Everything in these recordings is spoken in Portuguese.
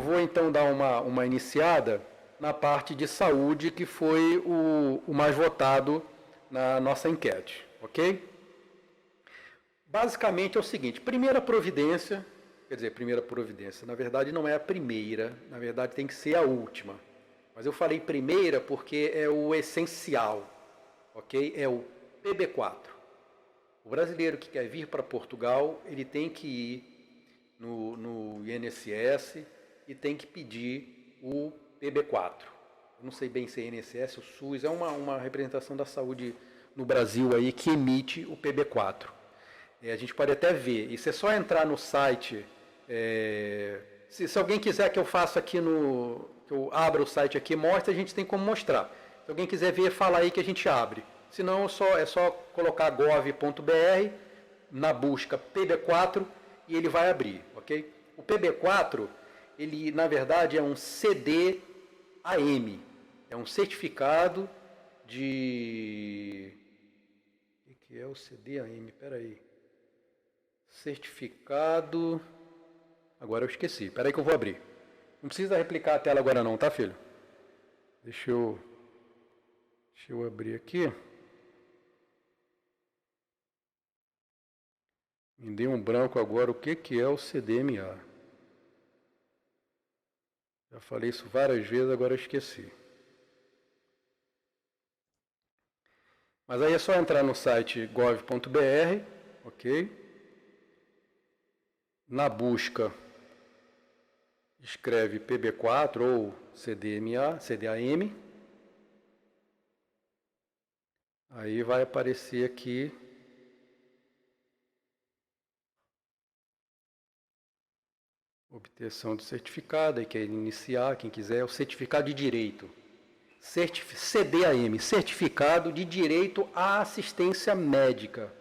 vou então dar uma iniciada na parte de saúde, que foi o mais votado na nossa enquete, ok? Basicamente é o seguinte: primeira providência, na verdade não é a primeira, na verdade tem que ser a última. Mas eu falei primeira porque é o essencial, ok? É o PB4. O brasileiro que quer vir para Portugal, ele tem que ir no INSS e tem que pedir o PB4. Eu não sei bem se é INSS, o SUS, é uma representação da saúde no Brasil aí que emite o PB4. A gente pode até ver, isso é só entrar no site, se alguém quiser que eu faça aqui que eu abra o site aqui, mostra, a gente tem como mostrar. Se alguém quiser ver, fala aí que a gente abre. Senão é só colocar gov.br, na busca PB4, e ele vai abrir, ok? O PB4, ele na verdade é um CDAM, é um certificado de... O que é o CDAM? Espera aí. Certificado... Agora eu esqueci, espera aí que eu vou abrir. Não precisa replicar a tela agora não, tá, filho? Deixa eu abrir aqui. Me deu um branco agora, o que é o CDMA? Já falei isso várias vezes, agora eu esqueci. Mas aí é só entrar no site gov.br, ok? Na busca, escreve PB4 ou CDAM. Aí vai aparecer aqui obtenção de certificado, aí quer iniciar, quem quiser, o certificado de direito. CDAM, Certificado de Direito à Assistência Médica,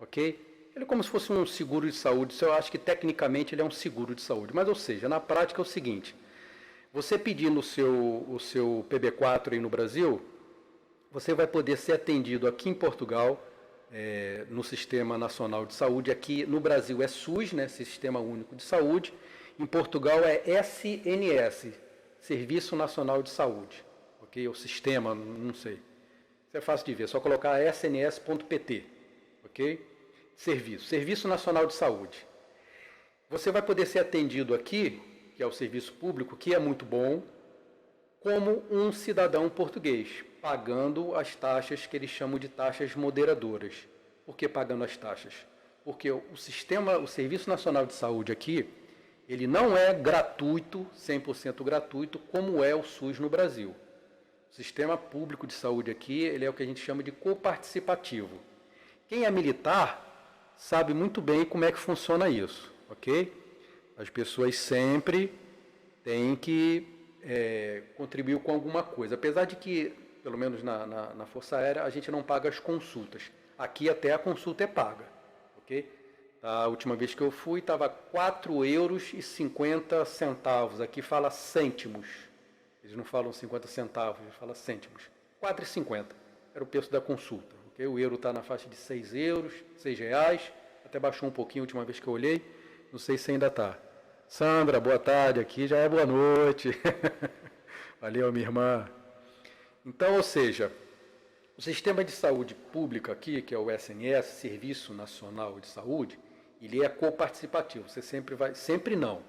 ok? Ele é como se fosse um seguro de saúde, eu acho que tecnicamente ele é um seguro de saúde, mas ou seja, na prática é o seguinte: você pedindo o seu PB4 aí no Brasil, você vai poder ser atendido aqui em Portugal, no Sistema Nacional de Saúde. Aqui no Brasil é SUS, né, Sistema Único de Saúde. Em Portugal é SNS, Serviço Nacional de Saúde, ok? O sistema, não sei. Isso é fácil de ver, é só colocar sns.pt, ok? Serviço Nacional de Saúde. Você vai poder ser atendido aqui, que é o serviço público, que é muito bom, como um cidadão português, pagando as taxas que eles chamam de taxas moderadoras. Por que pagando as taxas? Porque o Serviço Nacional de Saúde aqui, ele não é gratuito, 100% gratuito, como é o SUS no Brasil. O Sistema Público de Saúde aqui, ele é o que a gente chama de coparticipativo. Quem é militar sabe muito bem como é que funciona isso, ok? As pessoas sempre têm que contribuir com alguma coisa. Apesar de que, pelo menos na Força Aérea, a gente não paga as consultas. Aqui até a consulta é paga, ok? A última vez que eu fui estava R$ 4,50. Aqui fala cêntimos. Eles não falam 50 centavos, eles falam cêntimos. R$ 4,50 era o preço da consulta. Okay? O euro está na faixa de € 6, até baixou um pouquinho a última vez que eu olhei. Não sei se ainda está. Sandra, boa tarde, aqui já é boa noite. Valeu, minha irmã. Então, ou seja, o sistema de saúde pública aqui, que é o SNS, Serviço Nacional de Saúde, ele é coparticipativo. Você sempre não.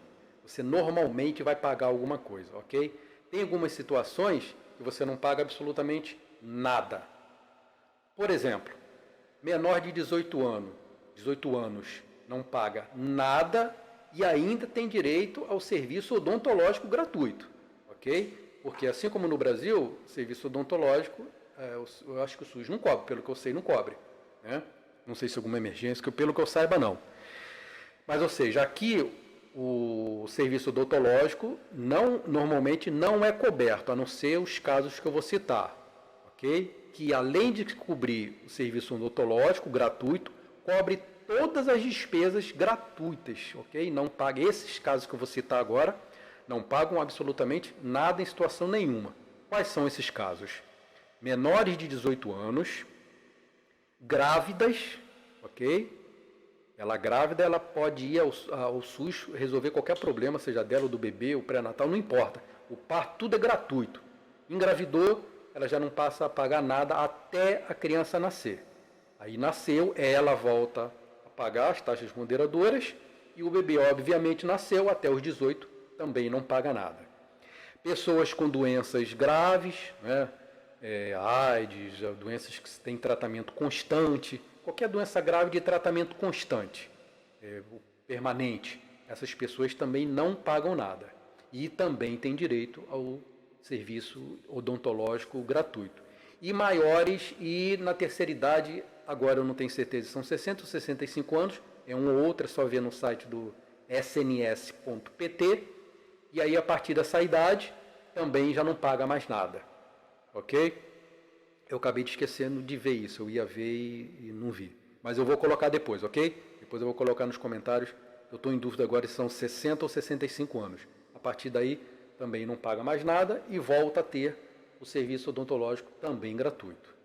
Você normalmente vai pagar alguma coisa, ok? Tem algumas situações que você não paga absolutamente nada. Por exemplo, menor de 18 anos não paga nada e ainda tem direito ao serviço odontológico gratuito, ok? Porque assim como no Brasil, serviço odontológico, eu acho que o SUS não cobre, pelo que eu sei, não cobre, né? Não sei se alguma emergência, pelo que eu saiba, não. Mas, ou seja, aqui o serviço odontológico normalmente não é coberto, a não ser os casos que eu vou citar, ok? Que além de cobrir o serviço odontológico gratuito, cobre todas as despesas gratuitas, ok? Não paga esses casos que eu vou citar agora, não pagam absolutamente nada em situação nenhuma. Quais são esses casos? Menores de 18 anos, grávidas, ok? Ela grávida, ela pode ir ao SUS resolver qualquer problema, seja dela ou do bebê, o pré-natal, não importa. O parto, tudo é gratuito. Engravidou, ela já não passa a pagar nada até a criança nascer. Aí nasceu, ela volta a pagar as taxas moderadoras e o bebê, obviamente, nasceu até os 18, também não paga nada. Pessoas com doenças graves, né? AIDS, doenças que têm tratamento constante, qualquer doença grave de tratamento constante, permanente, essas pessoas também não pagam nada. E também têm direito ao serviço odontológico gratuito. E maiores, e na terceira idade, agora eu não tenho certeza, são 60 ou 65 anos, é um ou outro, é só ver no site do sns.pt, e aí a partir dessa idade também já não paga mais nada. Ok? Eu acabei de esquecendo de ver isso, eu ia ver e não vi. Mas eu vou colocar depois, ok? Depois eu vou colocar nos comentários, eu estou em dúvida agora se são 60 ou 65 anos. A partir daí também não paga mais nada e volta a ter o serviço odontológico também gratuito.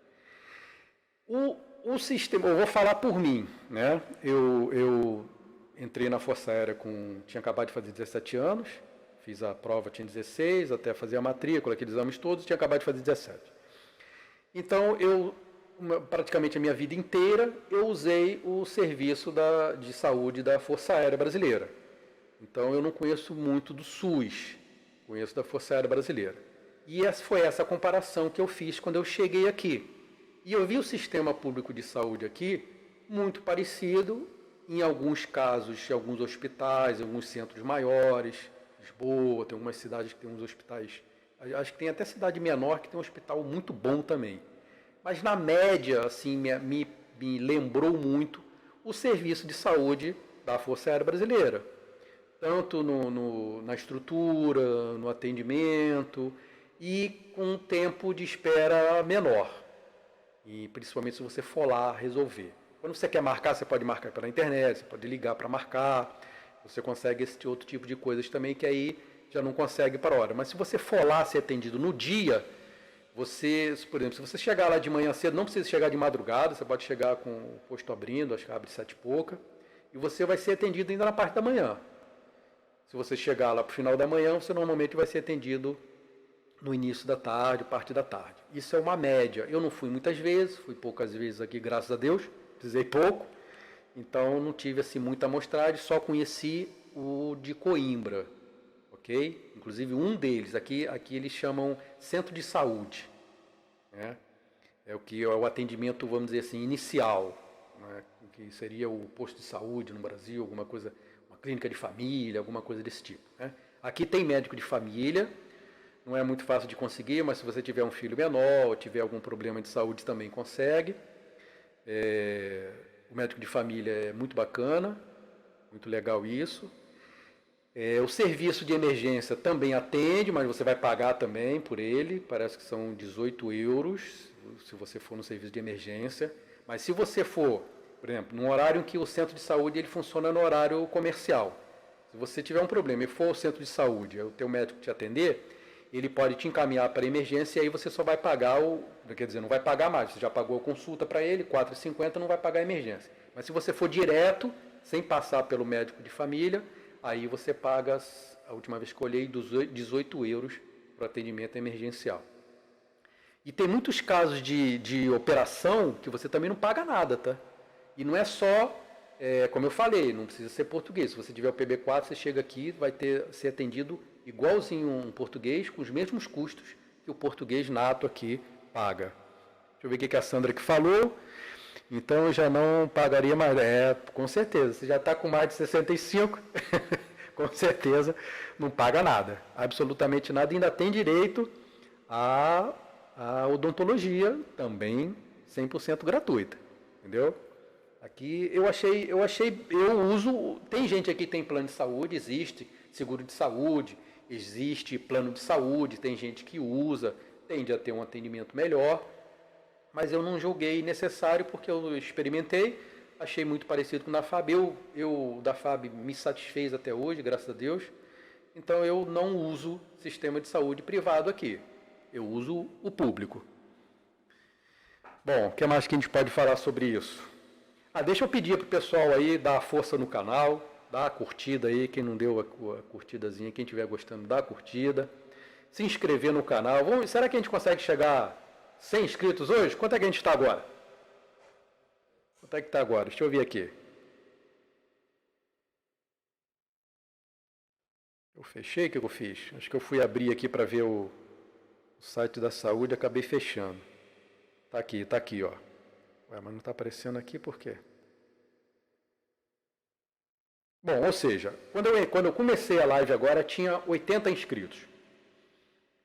O sistema, eu vou falar por mim, né? Eu entrei na Força Aérea tinha acabado de fazer 17 anos, fiz a prova, tinha 16, até fazer a matrícula, aqueles exames todos, tinha acabado de fazer 17. Então, praticamente a minha vida inteira, eu usei o serviço de saúde da Força Aérea Brasileira. Então, eu não conheço muito do SUS, conheço da Força Aérea Brasileira. E foi essa comparação que eu fiz quando eu cheguei aqui. E eu vi o sistema público de saúde aqui muito parecido, em alguns casos, em alguns hospitais, em alguns centros maiores. Lisboa, tem algumas cidades que tem uns hospitais, acho que tem até cidade menor que tem um hospital muito bom também. Mas na média, assim, me lembrou muito o serviço de saúde da Força Aérea Brasileira. Tanto na estrutura, no atendimento e com um tempo de espera menor. E principalmente se você for lá resolver. Quando você quer marcar, você pode marcar pela internet, você pode ligar para marcar. Você consegue esse outro tipo de coisas também que aí já não consegue para a hora. Mas se você for lá ser atendido no dia, você, por exemplo, se você chegar lá de manhã cedo, não precisa chegar de madrugada, você pode chegar com o posto abrindo, acho que abre 7 e pouca, e você vai ser atendido ainda na parte da manhã. Se você chegar lá para o final da manhã, você normalmente vai ser atendido no início da tarde, parte da tarde. Isso é uma média. Eu não fui muitas vezes, fui poucas vezes aqui, graças a Deus, precisei pouco. Então, não tive assim muita amostragem, só conheci o de Coimbra, ok? Inclusive, um deles, aqui eles chamam Centro de Saúde, né? É o que é o atendimento, vamos dizer assim, inicial, né? Que seria o posto de saúde no Brasil, alguma coisa, uma clínica de família, alguma coisa desse tipo, né? Aqui tem médico de família, não é muito fácil de conseguir, mas se você tiver um filho menor ou tiver algum problema de saúde também consegue. O médico de família é muito bacana, muito legal isso. O serviço de emergência também atende, mas você vai pagar também por ele, parece que são 18 euros, se você for no serviço de emergência. Mas se você for, por exemplo, num horário em que o centro de saúde ele funciona no horário comercial, se você tiver um problema e for ao centro de saúde, o teu médico te atender, ele pode te encaminhar para a emergência e aí você só vai pagar quer dizer, não vai pagar mais, você já pagou a consulta para ele, R$ 4,50, não vai pagar a emergência. Mas se você for direto, sem passar pelo médico de família, aí você paga, a última vez que eu olhei, 18 euros para o atendimento emergencial. E tem muitos casos de operação que você também não paga nada, tá? E não é só, como eu falei, não precisa ser português. Se você tiver o PB4, você chega aqui, vai ser atendido igualzinho um português, com os mesmos custos que o português nato aqui paga. Deixa eu ver o que a Sandra aqui falou. Então eu já não pagaria mais. Com certeza. Você já está com mais de 65, com certeza não paga nada. Absolutamente nada. Ainda tem direito à odontologia, também 100% gratuita. Entendeu? Aqui eu uso. Tem gente aqui que tem plano de saúde, existe seguro de saúde, existe plano de saúde, tem gente que usa, tende a ter um atendimento melhor, mas eu não julguei necessário porque eu experimentei, achei muito parecido com o da FAB, o da FAB me satisfez até hoje, graças a Deus, então eu não uso sistema de saúde privado aqui, eu uso o público. Bom, o que mais que a gente pode falar sobre isso? Deixa eu pedir pro pessoal aí dar a força no canal, dá a curtida aí, quem não deu a curtidazinha, quem estiver gostando, dá a curtida. Se inscrever no canal. Será que a gente consegue chegar a 100 inscritos hoje? Quanto é que a gente está agora? Quanto é que está agora? Deixa eu ver aqui. Eu fechei, o que eu fiz? Acho que eu fui abrir aqui para ver o site da saúde e acabei fechando. Tá aqui, ó. Ué, mas não está aparecendo aqui por quê? Bom, ou seja, quando eu comecei a live agora, tinha 80 inscritos.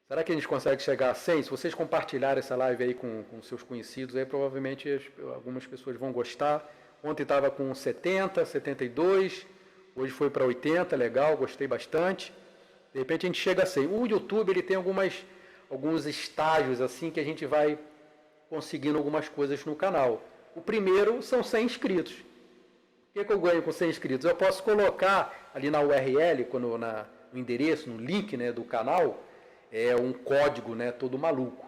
Será que a gente consegue chegar a 100? Se vocês compartilharem essa live aí com seus conhecidos, aí provavelmente algumas pessoas vão gostar. Ontem estava com 70, 72, hoje foi para 80, legal, gostei bastante. De repente a gente chega a 100. O YouTube ele tem alguns estágios assim que a gente vai conseguindo algumas coisas no canal. O primeiro são 100 inscritos. O que eu ganho com 100 inscritos? Eu posso colocar ali na URL, no endereço, no link, né, do canal, um código, né, todo maluco.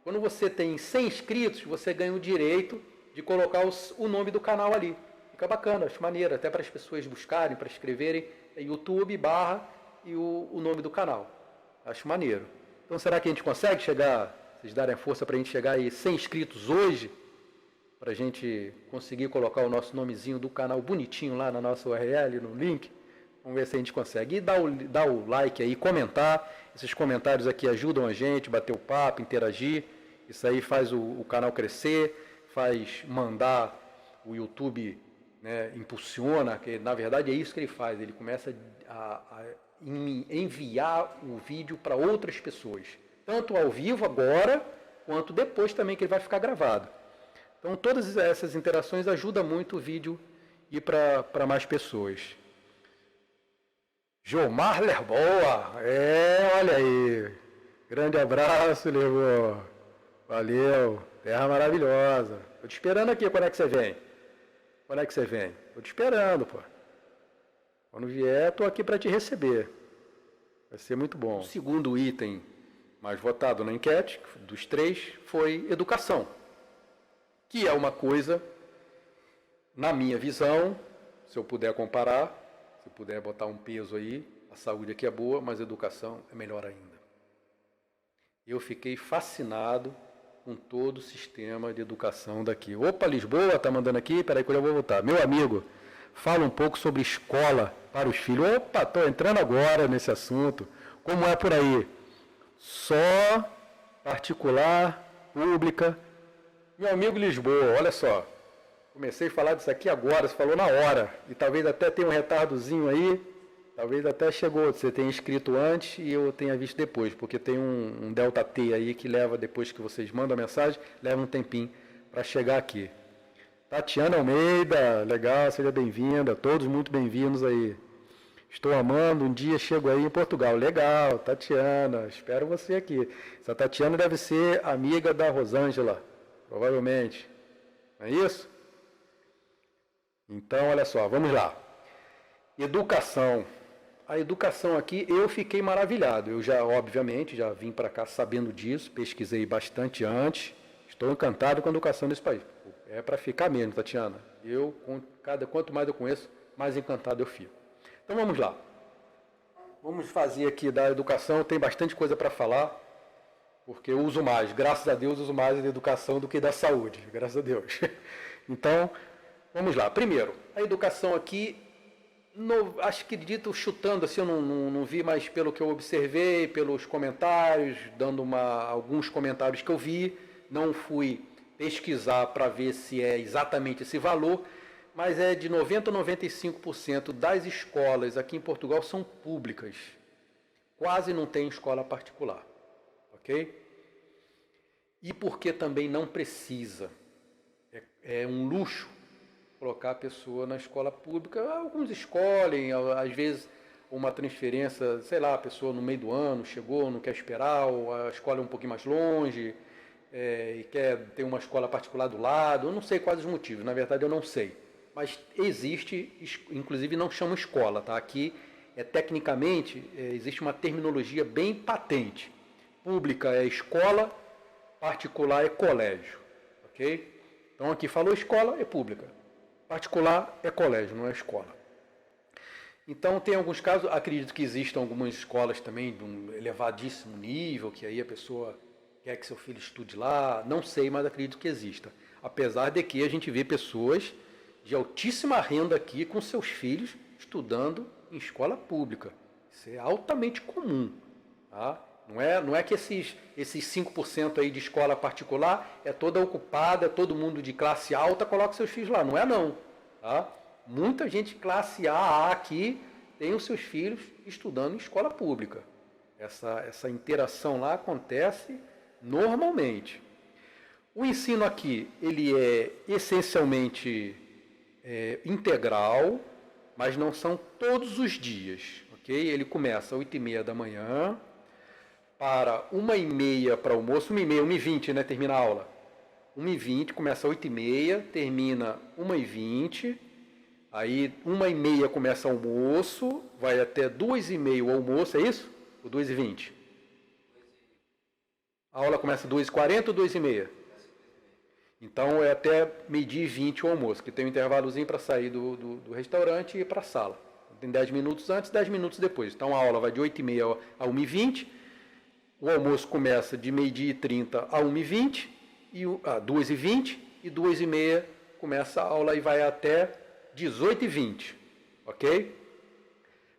Quando você tem 100 inscritos, você ganha o direito de colocar o nome do canal ali. Fica bacana, acho maneiro, até para as pessoas buscarem, para escreverem YouTube e o nome do canal. Acho maneiro. Então será que a gente consegue chegar, vocês darem a força para a gente chegar aí 100 inscritos hoje? Para a gente conseguir colocar o nosso nomezinho do canal bonitinho lá na nossa URL, no link. Vamos ver se a gente consegue. E dá o like aí, comentar. Esses comentários aqui ajudam a gente, bater o papo, interagir. Isso aí faz o canal crescer, faz mandar o YouTube, né, impulsiona, que na verdade é isso que ele faz. Ele começa a enviar o vídeo para outras pessoas. Tanto ao vivo agora, quanto depois também que ele vai ficar gravado. Então todas essas interações ajudam muito o vídeo ir para mais pessoas. Gilmar Lerboa, olha aí, grande abraço, Lerboa, valeu, terra maravilhosa. Estou te esperando aqui, quando é que você vem? Quando é que você vem? Estou te esperando, pô. Quando vier, estou aqui para te receber, vai ser muito bom. O segundo item mais votado na enquete, dos 3, foi educação. Que é uma coisa, na minha visão, se eu puder comparar, se eu puder botar um peso aí, a saúde aqui é boa, mas a educação é melhor ainda. Eu fiquei fascinado com todo o sistema de educação daqui. Opa, Lisboa, está mandando aqui, peraí que eu já vou voltar. Meu amigo, fala um pouco sobre escola para os filhos. Opa, estou entrando agora nesse assunto. Como é por aí? Só particular, pública. Meu amigo Lisboa, olha só, comecei a falar disso aqui agora, você falou na hora, e talvez até tenha um retardozinho aí, talvez até chegou, você tenha escrito antes e eu tenha visto depois, porque tem um Delta T aí que leva, depois que vocês mandam a mensagem, leva um tempinho para chegar aqui. Tatiana Almeida, legal, seja bem-vinda, todos muito bem-vindos aí. Estou amando, um dia chego aí em Portugal. Legal, Tatiana, espero você aqui. Essa Tatiana deve ser amiga da Rosângela. Provavelmente. Não é isso? Então, olha só, vamos lá. Educação. A educação aqui, eu fiquei maravilhado. Eu já, obviamente, já vim para cá sabendo disso, pesquisei bastante antes. Estou encantado com a educação desse país. É para ficar mesmo, Tatiana. Quanto mais eu conheço, mais encantado eu fico. Então, vamos lá. Vamos fazer aqui da educação, tem bastante coisa para falar. Porque eu uso mais, graças a Deus, uso mais da educação do que da saúde, graças a Deus. Então, vamos lá. Primeiro, a educação aqui, acredito, chutando assim, eu não vi, mas pelo que eu observei, pelos comentários, dando alguns comentários que eu vi, não fui pesquisar para ver se é exatamente esse valor, mas é de 90% a 95% das escolas aqui em Portugal são públicas. Quase não tem escola particular. Ok? E porque também não precisa. É um luxo colocar a pessoa na escola pública. Alguns escolhem, às vezes, uma transferência, sei lá, a pessoa no meio do ano chegou, não quer esperar, ou a escola é um pouquinho mais longe, e quer ter uma escola particular do lado. Eu não sei quais os motivos, na verdade eu não sei. Mas existe, inclusive não chama escola, tá? Aqui, tecnicamente, existe uma terminologia bem patente. Pública é escola, particular é colégio, ok? Então aqui falou escola, é pública. Particular é colégio, não é escola. Então, tem alguns casos, acredito que existam algumas escolas também de um elevadíssimo nível, que aí a pessoa quer que seu filho estude lá, não sei, mas acredito que exista. Apesar de que a gente vê pessoas de altíssima renda aqui com seus filhos estudando em escola pública. Isso é altamente comum. Tá? Não é que esses 5% aí de escola particular é toda ocupada, é todo mundo de classe alta, coloca seus filhos lá. Não é não. Tá? Muita gente classe A aqui tem os seus filhos estudando em escola pública. Essa interação lá acontece normalmente. O ensino aqui, ele é essencialmente integral, mas não são todos os dias. Okay? Ele começa às 8h30 da manhã, para 1h30 para almoço, 1h30, 1h20, né, termina a aula. 1h20, começa às 8h30, termina 1h20, aí 1h30 começa o almoço, vai até 2h30 o almoço, é isso? Ou 2h20? A aula começa às 2h40 ou 2h30? Então é até 12h20 o almoço, que tem um intervalozinho para sair do restaurante e ir para a sala. Tem 10 minutos antes, 10 minutos depois. Então a aula vai de 8h30 a 1h20, o almoço começa de 12h30 a 1h20, a 2h20, e 2h30 começa a aula e vai até 18h20, ok?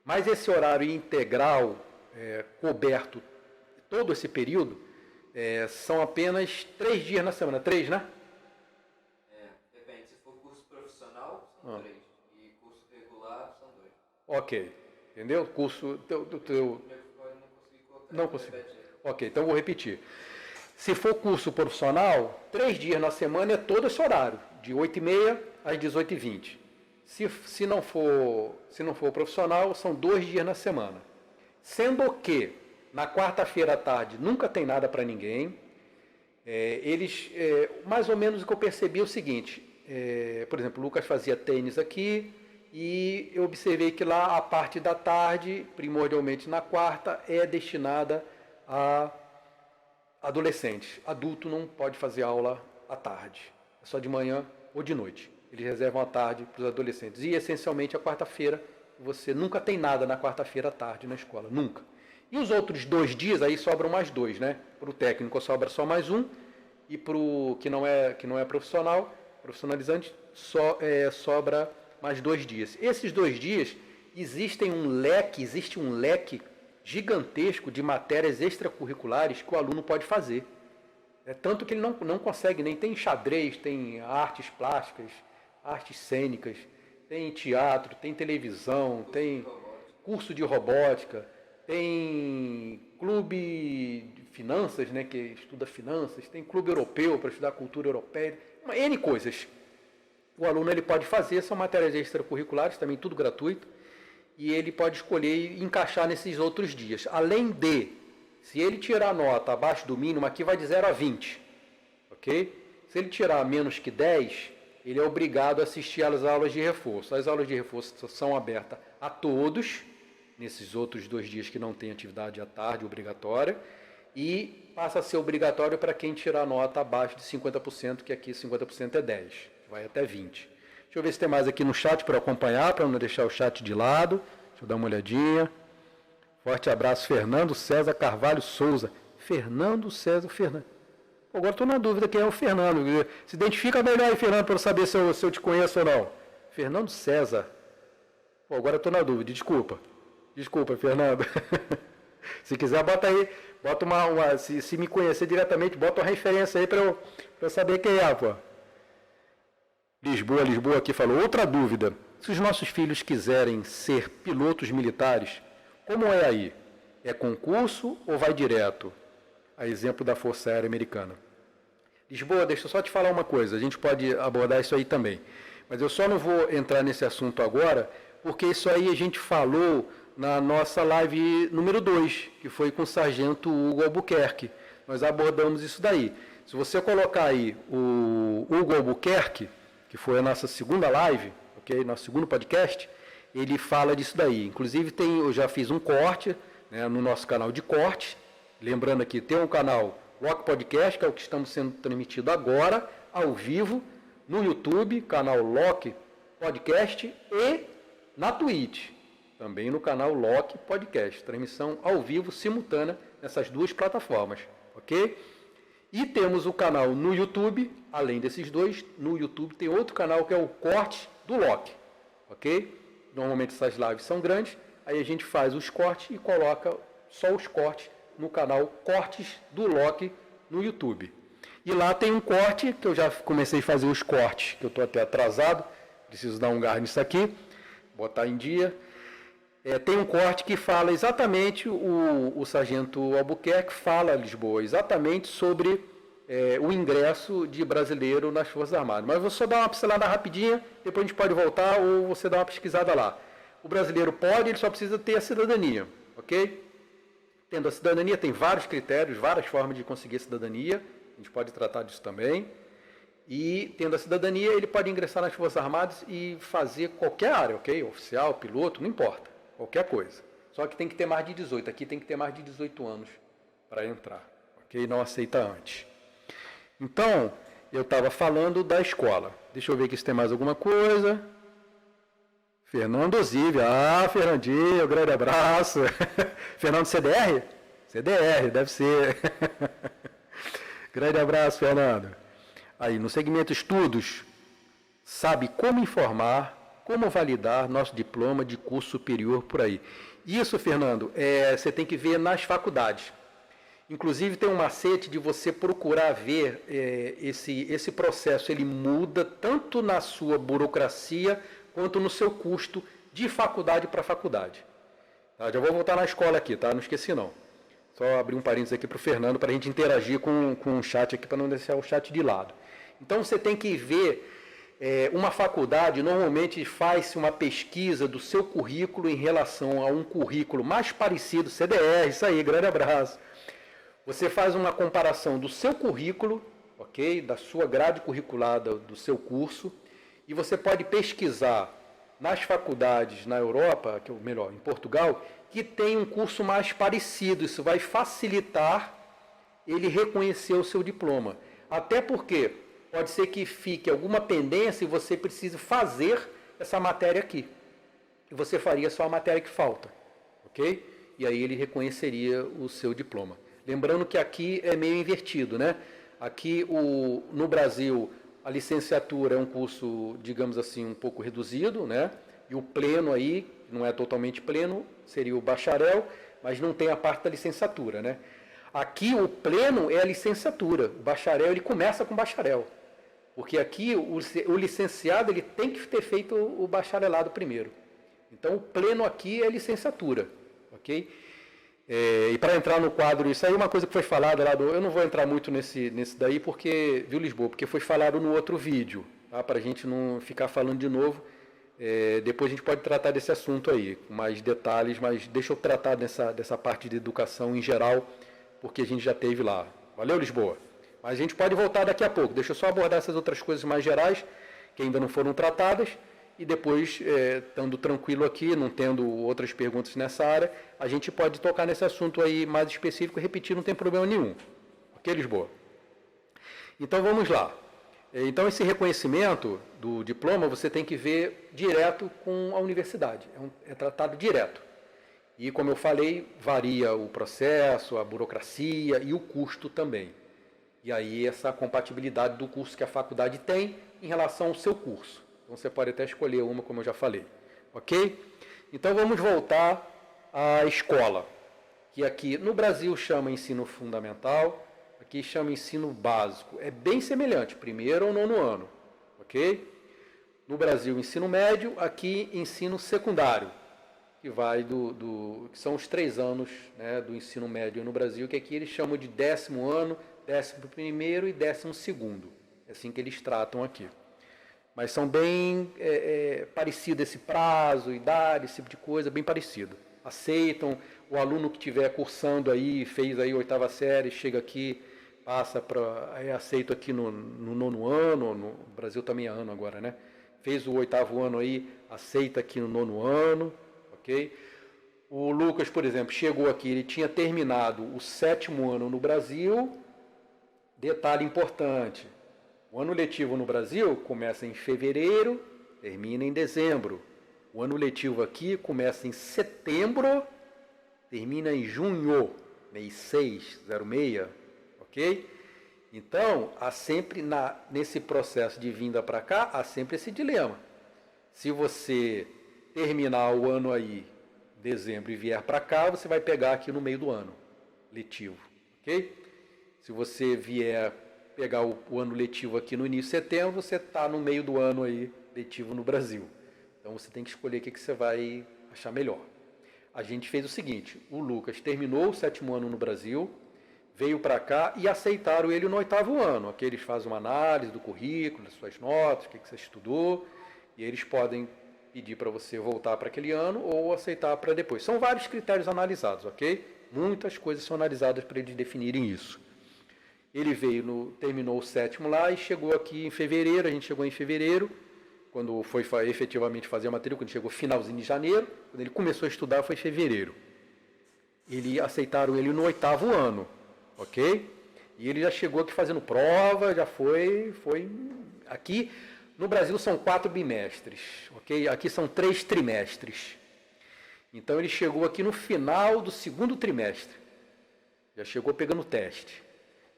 Mas esse horário integral, coberto todo esse período, são apenas 3 dias na semana. 3, né? Depende. Se for curso profissional, são 3. E curso regular, são 2. Ok. Entendeu? Curso... Não consegui. Ok, então vou repetir. Se for curso profissional, 3 dias na semana é todo esse horário, de 8h30 às 18h20. Se não for profissional, são 2 dias na semana. Sendo que na quarta-feira à tarde nunca tem nada para ninguém. Mais ou menos o que eu percebi é o seguinte, por exemplo, o Lucas fazia tênis aqui e eu observei que lá a parte da tarde, primordialmente na quarta, é destinada a adolescentes. Adulto não pode fazer aula à tarde, é só de manhã ou de noite. Eles reservam à tarde para os adolescentes. E essencialmente a quarta-feira, você nunca tem nada na quarta-feira à tarde na escola, nunca. E os outros 2 dias, aí sobram mais 2, né? Para o técnico sobra só mais 1, e para o que não é profissionalizante, sobra mais 2 dias. Esses 2 dias, existe um leque gigantesco de matérias extracurriculares que o aluno pode fazer. Tanto que ele não consegue, nem tem xadrez, tem artes plásticas, artes cênicas, tem teatro, tem televisão, tem curso de robótica, tem clube de finanças, né, que estuda finanças, tem clube europeu para estudar cultura europeia, N coisas. O aluno ele pode fazer, são matérias extracurriculares, também tudo gratuito, e ele pode escolher e encaixar nesses outros dias. Além de, se ele tirar nota abaixo do mínimo, aqui vai de 0 a 20, ok? Se ele tirar menos que 10, ele é obrigado a assistir às aulas de reforço. As aulas de reforço são abertas a todos, nesses outros 2 dias que não tem atividade à tarde obrigatória, e passa a ser obrigatório para quem tirar nota abaixo de 50%, que aqui 50% é 10, vai até 20. Deixa eu ver se tem mais aqui no chat para acompanhar, para não deixar o chat de lado. Deixa eu dar uma olhadinha. Forte abraço, Fernando César Carvalho Souza. Fernando César Fernando. Agora estou na dúvida quem é o Fernando. Se identifica melhor aí, Fernando, para eu saber se eu te conheço ou não. Fernando César. Agora estou na dúvida, desculpa. Desculpa, Fernando. Se quiser, bota aí. Bota se me conhecer diretamente, bota uma referência aí para eu saber quem é, pô. Lisboa aqui falou. Outra dúvida. Se os nossos filhos quiserem ser pilotos militares, como é aí? É concurso ou vai direto? A exemplo da Força Aérea Americana. Lisboa, deixa eu só te falar uma coisa. A gente pode abordar isso aí também. Mas eu só não vou entrar nesse assunto agora, porque isso aí a gente falou na nossa live número 2, que foi com o Sargento Hugo Albuquerque. Nós abordamos isso daí. Se você colocar aí o Hugo Albuquerque, que foi a nossa segunda live, ok? Nosso segundo podcast, ele fala disso daí. Inclusive, eu já fiz um corte, né, no nosso canal de corte. Lembrando aqui, tem um canal Lock Podcast, que é o que estamos sendo transmitido agora, ao vivo, no YouTube, canal Lock Podcast e na Twitch, também no canal Loki Podcast, transmissão ao vivo, simultânea, nessas duas plataformas, ok? E temos o canal no YouTube, além desses dois, no YouTube tem outro canal que é o Corte do Loki, ok? Normalmente essas lives são grandes, aí a gente faz os cortes e coloca só os cortes no canal Cortes do Loki no YouTube. E lá tem um corte, que eu já comecei a fazer os cortes, que eu estou até atrasado, preciso dar um gás nisso aqui, botar em dia. Tem um corte que fala exatamente, o Sargento Albuquerque fala, Lisboa, exatamente sobre o ingresso de brasileiro nas Forças Armadas. Mas vou só dar uma pincelada rapidinha, depois a gente pode voltar ou você dá uma pesquisada lá. O brasileiro pode, ele só precisa ter a cidadania, ok? Tendo a cidadania, tem vários critérios, várias formas de conseguir a cidadania, a gente pode tratar disso também. E tendo a cidadania, ele pode ingressar nas Forças Armadas e fazer qualquer área, ok? Oficial, piloto, não importa, qualquer coisa. Só que tem que ter mais de 18, aqui tem que ter mais de 18 anos para entrar, ok? Não aceita antes. Então, eu estava falando da escola. Deixa eu ver aqui se tem mais alguma coisa. Fernando Ozívia. Fernandinho, grande abraço. Fernando CDR? CDR, deve ser. Grande abraço, Fernando. Aí, no segmento estudos, sabe como informar, como validar nosso diploma de curso superior por aí. Isso, Fernando, você tem que ver nas faculdades. Inclusive, tem um macete de você procurar ver esse processo. Ele muda tanto na sua burocracia quanto no seu custo de faculdade para faculdade. Tá? Já vou voltar na escola aqui, tá? Não esqueci não. Só abrir um parênteses aqui para o Fernando, para a gente interagir com o chat aqui, para não deixar o chat de lado. Então, você tem que ver, uma faculdade, normalmente faz-se uma pesquisa do seu currículo em relação a um currículo mais parecido, CDR, isso aí, grande abraço. Você faz uma comparação do seu currículo, ok? Da sua grade curricular do seu curso, e você pode pesquisar nas faculdades na Europa, ou melhor, em Portugal, que tem um curso mais parecido. Isso vai facilitar ele reconhecer o seu diploma. Até porque pode ser que fique alguma pendência e você precise fazer essa matéria aqui. E você faria só a matéria que falta, ok? E aí ele reconheceria o seu diploma. Lembrando que aqui é meio invertido, né? Aqui no Brasil a licenciatura é um curso, digamos assim, um pouco reduzido, né? E o pleno aí, não é totalmente pleno, seria o bacharel, mas não tem a parte da licenciatura, né? Aqui o pleno é a licenciatura, o bacharel ele começa com bacharel. Porque aqui o licenciado ele tem que ter feito o bacharelado primeiro. Então o pleno aqui é licenciatura, ok? E para entrar no quadro, isso aí é uma coisa que foi falada lá eu não vou entrar muito nesse daí, porque, viu, Lisboa? Porque foi falado no outro vídeo, tá? Para a gente não ficar falando de novo. Depois a gente pode tratar desse assunto aí, com mais detalhes, mas deixa eu tratar dessa parte de educação em geral, porque a gente já teve lá. Valeu, Lisboa? Mas a gente pode voltar daqui a pouco. Deixa eu só abordar essas outras coisas mais gerais, que ainda não foram tratadas, e depois, estando tranquilo aqui, não tendo outras perguntas nessa área, a gente pode tocar nesse assunto aí mais específico e repetir, não tem problema nenhum. Ok, Lisboa? Então, vamos lá. Então, esse reconhecimento do diploma, você tem que ver direto com a universidade. É tratado direto. E, como eu falei, varia o processo, a burocracia e o custo também. E aí, essa compatibilidade do curso que a faculdade tem em relação ao seu curso. Então, você pode até escolher uma, como eu já falei. Ok? Então, vamos voltar à escola, que aqui no Brasil chama ensino fundamental, aqui chama ensino básico. É bem semelhante, primeiro ou nono ano. Ok? No Brasil, ensino médio, aqui ensino secundário, que vai que são os 3 anos, né, do ensino médio no Brasil, que aqui eles chamam de 10º ano, 11º e 12º. É assim que eles tratam aqui. Mas são bem parecidos esse prazo, idade, esse tipo de coisa, bem parecido. Aceitam, o aluno que estiver cursando aí, fez aí 8ª série, chega aqui, passa é aceito aqui no 9º ano, no Brasil também é ano agora, né? Fez o 8º ano aí, aceita aqui no 9º ano, ok? O Lucas, por exemplo, chegou aqui, ele tinha terminado o 7º ano no Brasil. Detalhe importante, o ano letivo no Brasil começa em fevereiro termina em dezembro. O ano letivo aqui começa em setembro, termina em junho, mês 6, 06, ok? Então, há sempre, nesse processo de vinda para cá, há sempre esse dilema. Se você terminar o ano aí, dezembro, e vier para cá, você vai pegar aqui no meio do ano letivo, ok? Se você vier pegar o ano letivo aqui no início de setembro, você está no meio do ano aí letivo no Brasil. Então, você tem que escolher o que você vai achar melhor. A gente fez o seguinte, o Lucas terminou o 7º ano no Brasil, veio para cá e aceitaram ele no 8º ano. Aqui eles fazem uma análise do currículo, das suas notas, o que você estudou, e eles podem pedir para você voltar para aquele ano ou aceitar para depois. São vários critérios analisados, ok? Muitas coisas são analisadas para eles definirem isso. Ele terminou o 7º lá e chegou aqui em fevereiro, a gente chegou em fevereiro, quando foi efetivamente fazer a matrícula, quando chegou finalzinho de janeiro, quando ele começou a estudar foi em fevereiro. Aceitaram ele no 8º ano. Ok? E ele já chegou aqui fazendo prova, já foi aqui no Brasil são 4 bimestres, ok? Aqui são 3 trimestres. Então ele chegou aqui no final do 2º trimestre, já chegou pegando o teste.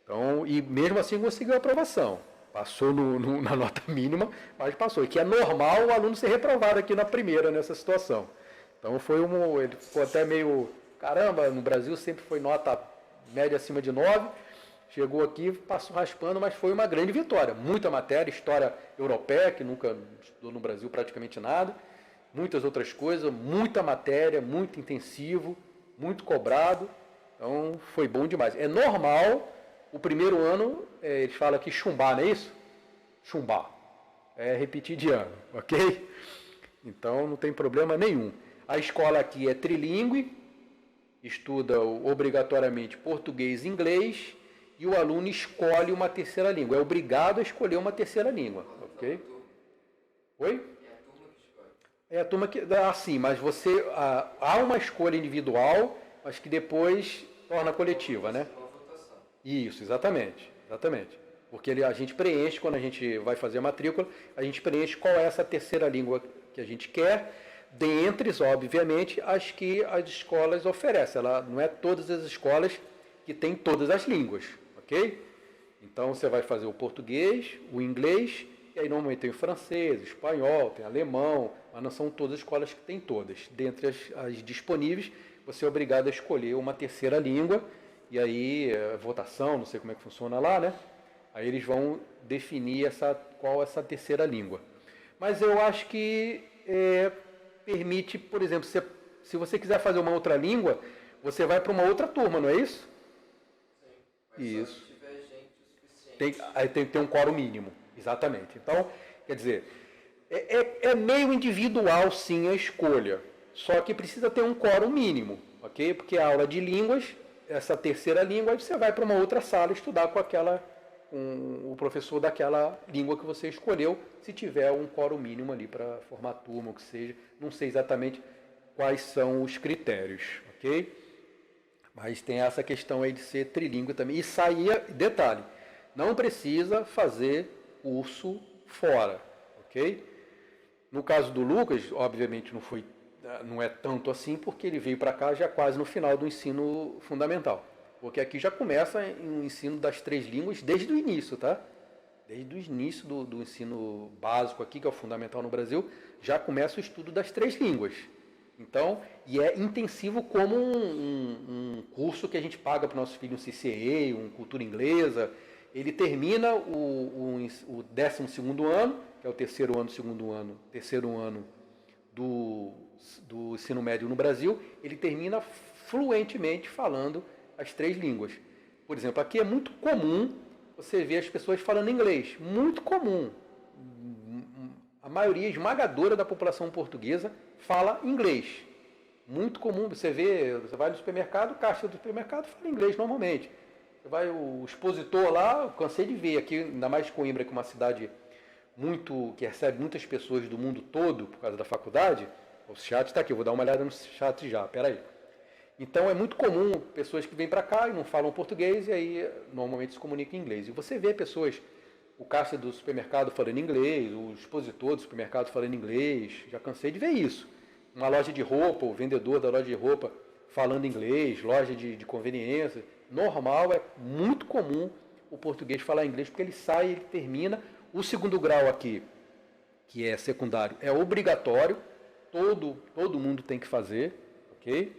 Então, e mesmo assim conseguiu a aprovação, passou na nota mínima, mas passou. E que é normal o aluno ser reprovado aqui na primeira nessa situação. Então ele ficou até meio, caramba, no Brasil sempre foi nota média acima de 9, chegou aqui, passou raspando, mas foi uma grande vitória. Muita matéria, história europeia, que nunca estudou no Brasil praticamente nada, muitas outras coisas, muita matéria, muito intensivo, muito cobrado, então foi bom demais. É normal, o primeiro ano, eles falam aqui chumbar, não é isso? Chumbar, é repetir de ano, ok? Então não tem problema nenhum. A escola aqui é trilíngue, estuda obrigatoriamente português e inglês, e o aluno escolhe uma terceira língua. É obrigado a escolher uma terceira língua. Ok? Oi? É a turma que... sim, mas há uma escolha individual, mas que depois torna coletiva, né? Isso, exatamente. Porque a gente preenche, quando a gente vai fazer a matrícula, a gente preenche qual é essa terceira língua que a gente quer, dentre, obviamente, as que as escolas oferecem. Não é todas as escolas que têm todas as línguas, ok? Então, você vai fazer o português, o inglês, e aí normalmente tem o francês, o espanhol, tem o alemão, mas não são todas as escolas que têm todas. Dentre as disponíveis, você é obrigado a escolher uma terceira língua, e aí, votação, não sei como é que funciona lá, né? Aí eles vão definir qual é essa terceira língua. Mas eu acho que... permite, por exemplo, se você quiser fazer uma outra língua, você vai para uma outra turma, não é isso? Sim. Isso. Se tiver gente suficiente. Aí tem que ter um quórum mínimo, exatamente. Então, quer dizer, é meio individual sim a escolha, só que precisa ter um quórum mínimo, ok? Porque a aula de línguas, essa terceira língua, você vai para uma outra sala estudar com o professor daquela língua que você escolheu, se tiver um quórum mínimo ali para formar turma, ou que seja. Não sei exatamente quais são os critérios, ok? Mas tem essa questão aí de ser trilíngue também. E detalhe, não precisa fazer curso fora, ok? No caso do Lucas, obviamente não é tanto assim, porque ele veio para cá já quase no final do ensino fundamental. Porque aqui já começa o ensino das 3 línguas desde o início, tá? Desde o início do ensino básico aqui, que é o fundamental no Brasil, já começa o estudo das 3 línguas. Então, e é intensivo como um curso que a gente paga para o nosso filho, um CCA, um cultura inglesa. Ele termina o 12º ano, que é o terceiro ano do ensino médio no Brasil, ele termina fluentemente falando as 3 línguas. Por exemplo, aqui é muito comum você ver as pessoas falando inglês. Muito comum. A maioria esmagadora da população portuguesa fala inglês. Muito comum. Você vai no supermercado, o caixa do supermercado fala inglês normalmente. Você vai, o expositor lá, eu cansei de ver aqui, ainda mais Coimbra, que é uma cidade que recebe muitas pessoas do mundo todo por causa da faculdade. O chat está aqui, eu vou dar uma olhada no chat já, peraí. Então é muito comum pessoas que vêm para cá e não falam português e aí normalmente se comunicam em inglês. E você vê pessoas o caixa do supermercado falando inglês, o expositor do supermercado falando inglês, já cansei de ver isso. Uma loja de roupa, o vendedor da loja de roupa falando inglês, loja de conveniência. Normal, é muito comum o português falar inglês, porque ele sai e ele termina. O segundo grau aqui, que é secundário, é obrigatório, todo mundo tem que fazer, ok?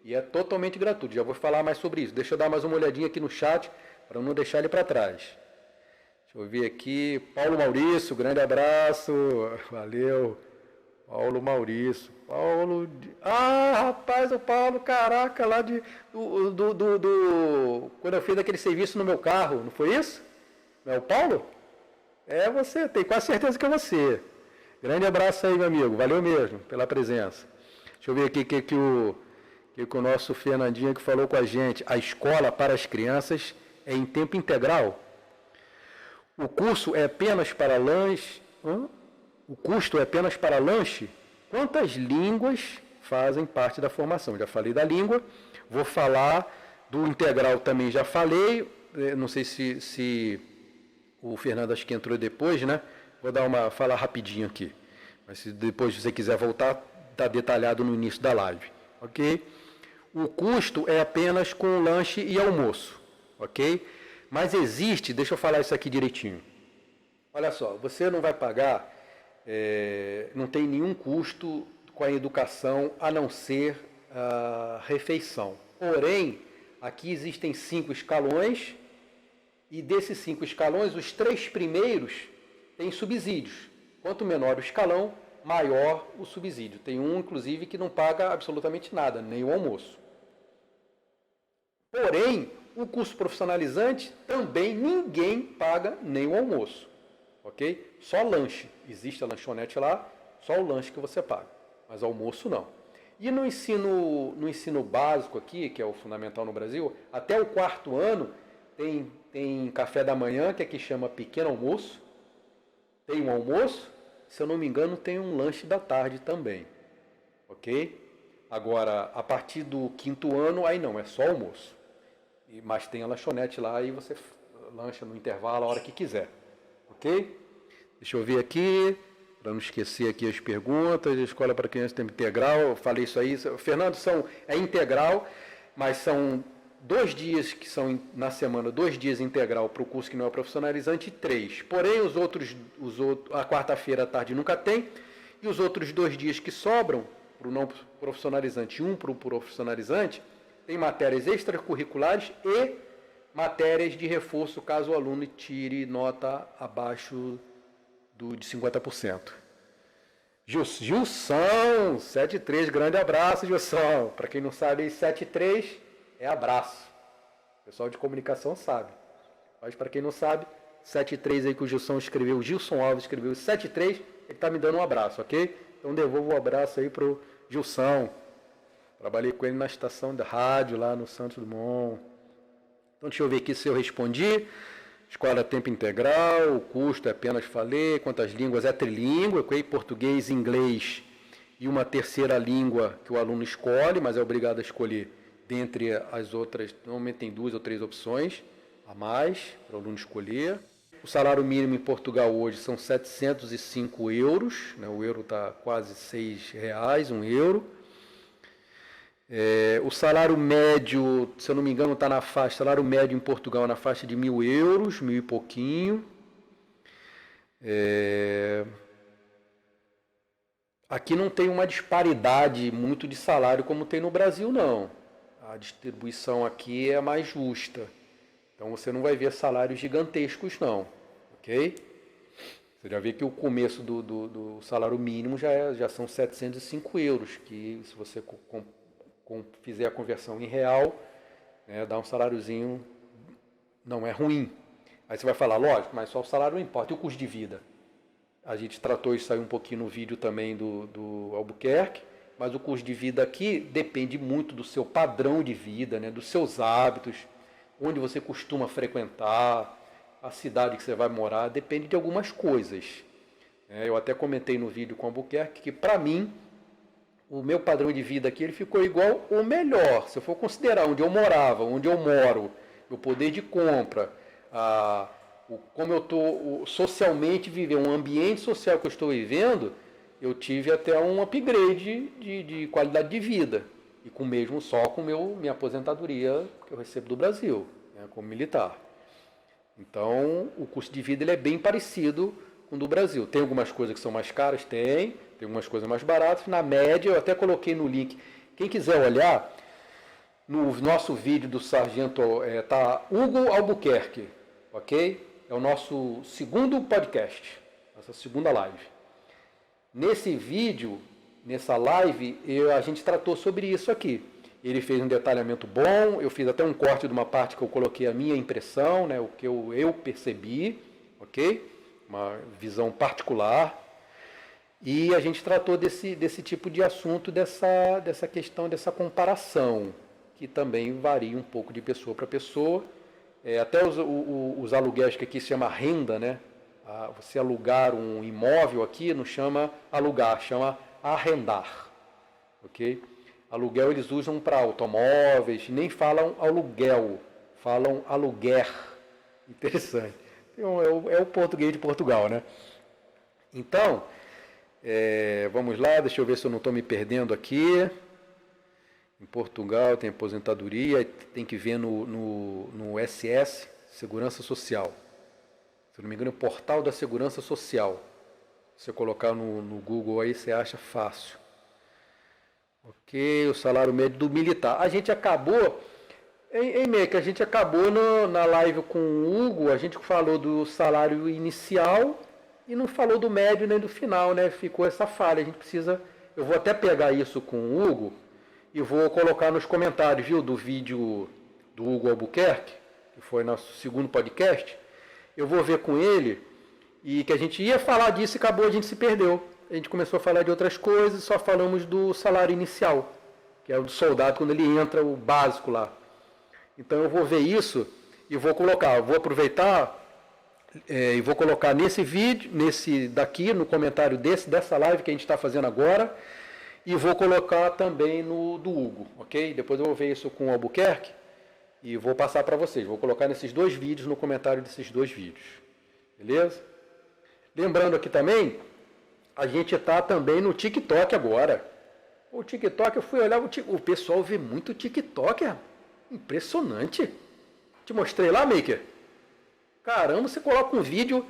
E é totalmente gratuito. Já vou falar mais sobre isso. Deixa eu dar mais uma olhadinha aqui no chat, para não deixar ele para trás. Deixa eu ver aqui. Paulo Maurício, grande abraço. Valeu. Paulo Maurício. Rapaz, o Paulo, caraca, lá quando eu fiz aquele serviço no meu carro, não foi isso? Não é o Paulo? É você, tenho quase certeza que é você. Grande abraço aí, meu amigo. Valeu mesmo pela presença. Deixa eu ver aqui que o nosso Fernandinho que falou com a gente. A escola para as crianças é em tempo integral? O curso é apenas para lanche? O custo é apenas para lanche? Quantas línguas fazem parte da formação? Já falei da língua. Vou falar do integral também, já falei. Não sei se o Fernando acho que entrou depois, né? Vou falar rapidinho aqui. Mas se depois você quiser voltar, está detalhado no início da live. Ok? O custo é apenas com lanche e almoço. Ok? Mas existe, deixa eu falar isso aqui direitinho. Olha só, você não vai pagar, não tem nenhum custo com a educação a não ser a refeição. Porém, aqui existem 5 escalões e desses 5 escalões, os 3 primeiros têm subsídios. Quanto menor o escalão, maior o subsídio. Tem um, inclusive, que não paga absolutamente nada, nem o almoço. Porém, o curso profissionalizante também ninguém paga nem o almoço. Ok? Só lanche. Existe a lanchonete lá, só o lanche que você paga. Mas almoço não. E no ensino básico aqui, que é o fundamental no Brasil, até o 4º ano tem café da manhã, que aqui chama pequeno almoço. Tem um almoço, se eu não me engano, tem um lanche da tarde também. Ok? Agora, a partir do 5º ano, aí não, é só almoço. Mas tem a lanchonete lá e você lancha no intervalo a hora que quiser. Ok? Deixa eu ver aqui, para não esquecer aqui as perguntas. Escola para crianças tempo integral, eu falei isso aí. Fernando, é integral, mas são 2 dias que são na semana, 2 dias integral para o curso que não é profissionalizante e 3. Porém, a quarta-feira à tarde nunca tem, e os outros 2 dias que sobram para o não profissionalizante e 1 para o profissionalizante, tem matérias extracurriculares e matérias de reforço caso o aluno tire nota abaixo de 50%. Gilson, 7.3, grande abraço, Gilson. Para quem não sabe, 7.3 é abraço. O pessoal de comunicação sabe. Mas para quem não sabe, 7.3 aí que o Gilson escreveu, o Gilson Alves escreveu 7.3, ele está me dando um abraço, ok? Então devolvo o abraço aí para o Gilson. Trabalhei com ele na estação da rádio lá no Santos Dumont. Então deixa eu ver aqui se eu respondi. Escola tempo integral, o custo é apenas falei, quantas línguas é trilíngue, ok? Português, inglês e uma terceira língua que o aluno escolhe, mas é obrigado a escolher dentre as outras, normalmente tem 2 ou 3 opções a mais para o aluno escolher. O salário mínimo em Portugal hoje são 705 euros, né? O euro está quase R$6, 1 euro. O salário médio, se eu não me engano, está na faixa, salário médio em Portugal na faixa de 1.000 euros, 1.000 e pouquinho. Aqui não tem uma disparidade muito de salário como tem no Brasil, não. A distribuição aqui é mais justa. Então você não vai ver salários gigantescos, não. Ok? Você já vê que o começo do salário mínimo já são 705 euros, que se você fizer a conversão em real, né, dá um saláriozinho, não é ruim. Aí você vai falar, lógico, mas só o salário não importa. E o custo de vida? A gente tratou isso aí um pouquinho no vídeo também do Albuquerque, mas o custo de vida aqui depende muito do seu padrão de vida, né, dos seus hábitos, onde você costuma frequentar, a cidade que você vai morar, depende de algumas coisas. Eu até comentei no vídeo com o Albuquerque que, para mim, o meu padrão de vida aqui ele ficou igual ou melhor. Se eu for considerar onde eu morava, onde eu moro, o poder de compra, como eu estou socialmente vivendo, um ambiente social que eu estou vivendo, eu tive até um upgrade de qualidade de vida. E com mesmo só com minha aposentadoria que eu recebo do Brasil, né, como militar. Então, o custo de vida ele é bem parecido com o do Brasil. Tem algumas coisas que são mais caras? Tem algumas coisas mais baratas. Na média, eu até coloquei no link. Quem quiser olhar, no nosso vídeo do Sargento, tá Hugo Albuquerque, ok? É o nosso segundo podcast, nossa segunda live. Nesse vídeo, nessa live, a gente tratou sobre isso aqui. Ele fez um detalhamento bom, eu fiz até um corte de uma parte que eu coloquei a minha impressão, né, o que eu percebi, ok? Uma visão particular. E a gente tratou desse tipo de assunto, dessa questão, dessa comparação, que também varia um pouco de pessoa para pessoa. Até os aluguéis que aqui se chama renda, né? Você alugar um imóvel aqui não chama alugar, chama arrendar, ok? Aluguel eles usam para automóveis, nem falam aluguel, falam aluguer. Interessante. É o português de Portugal, né? Então, vamos lá, deixa eu ver se eu não estou me perdendo aqui. Em Portugal tem aposentadoria, tem que ver no SS, Segurança Social. Se não me engano, é o Portal da Segurança Social. Se você colocar no Google aí, você acha fácil. Ok, o salário médio do militar. A gente acabou, a gente acabou na live com o Hugo, a gente falou do salário inicial e não falou do médio nem do final, né? Ficou essa falha. A gente precisa, eu vou até pegar isso com o Hugo e vou colocar nos comentários, viu, do vídeo do Hugo Albuquerque, que foi nosso segundo podcast. Eu vou ver com ele, e que a gente ia falar disso e acabou, a gente se perdeu. A gente começou a falar de outras coisas, só falamos do salário inicial, que é o do soldado quando ele entra, o básico lá. Então eu vou ver isso e vou colocar, vou aproveitar e vou colocar nesse vídeo, nesse daqui, no comentário dessa live que a gente está fazendo agora, e vou colocar também no do Hugo, ok? Depois eu vou ver isso com o Albuquerque e vou passar para vocês. Vou colocar nesses dois vídeos, no comentário desses dois vídeos. Beleza? Lembrando aqui também, a gente está também no TikTok agora. O TikTok, eu fui olhar, o pessoal vê muito TikTok, impressionante. Te mostrei lá, Maker? Caramba, você coloca um vídeo,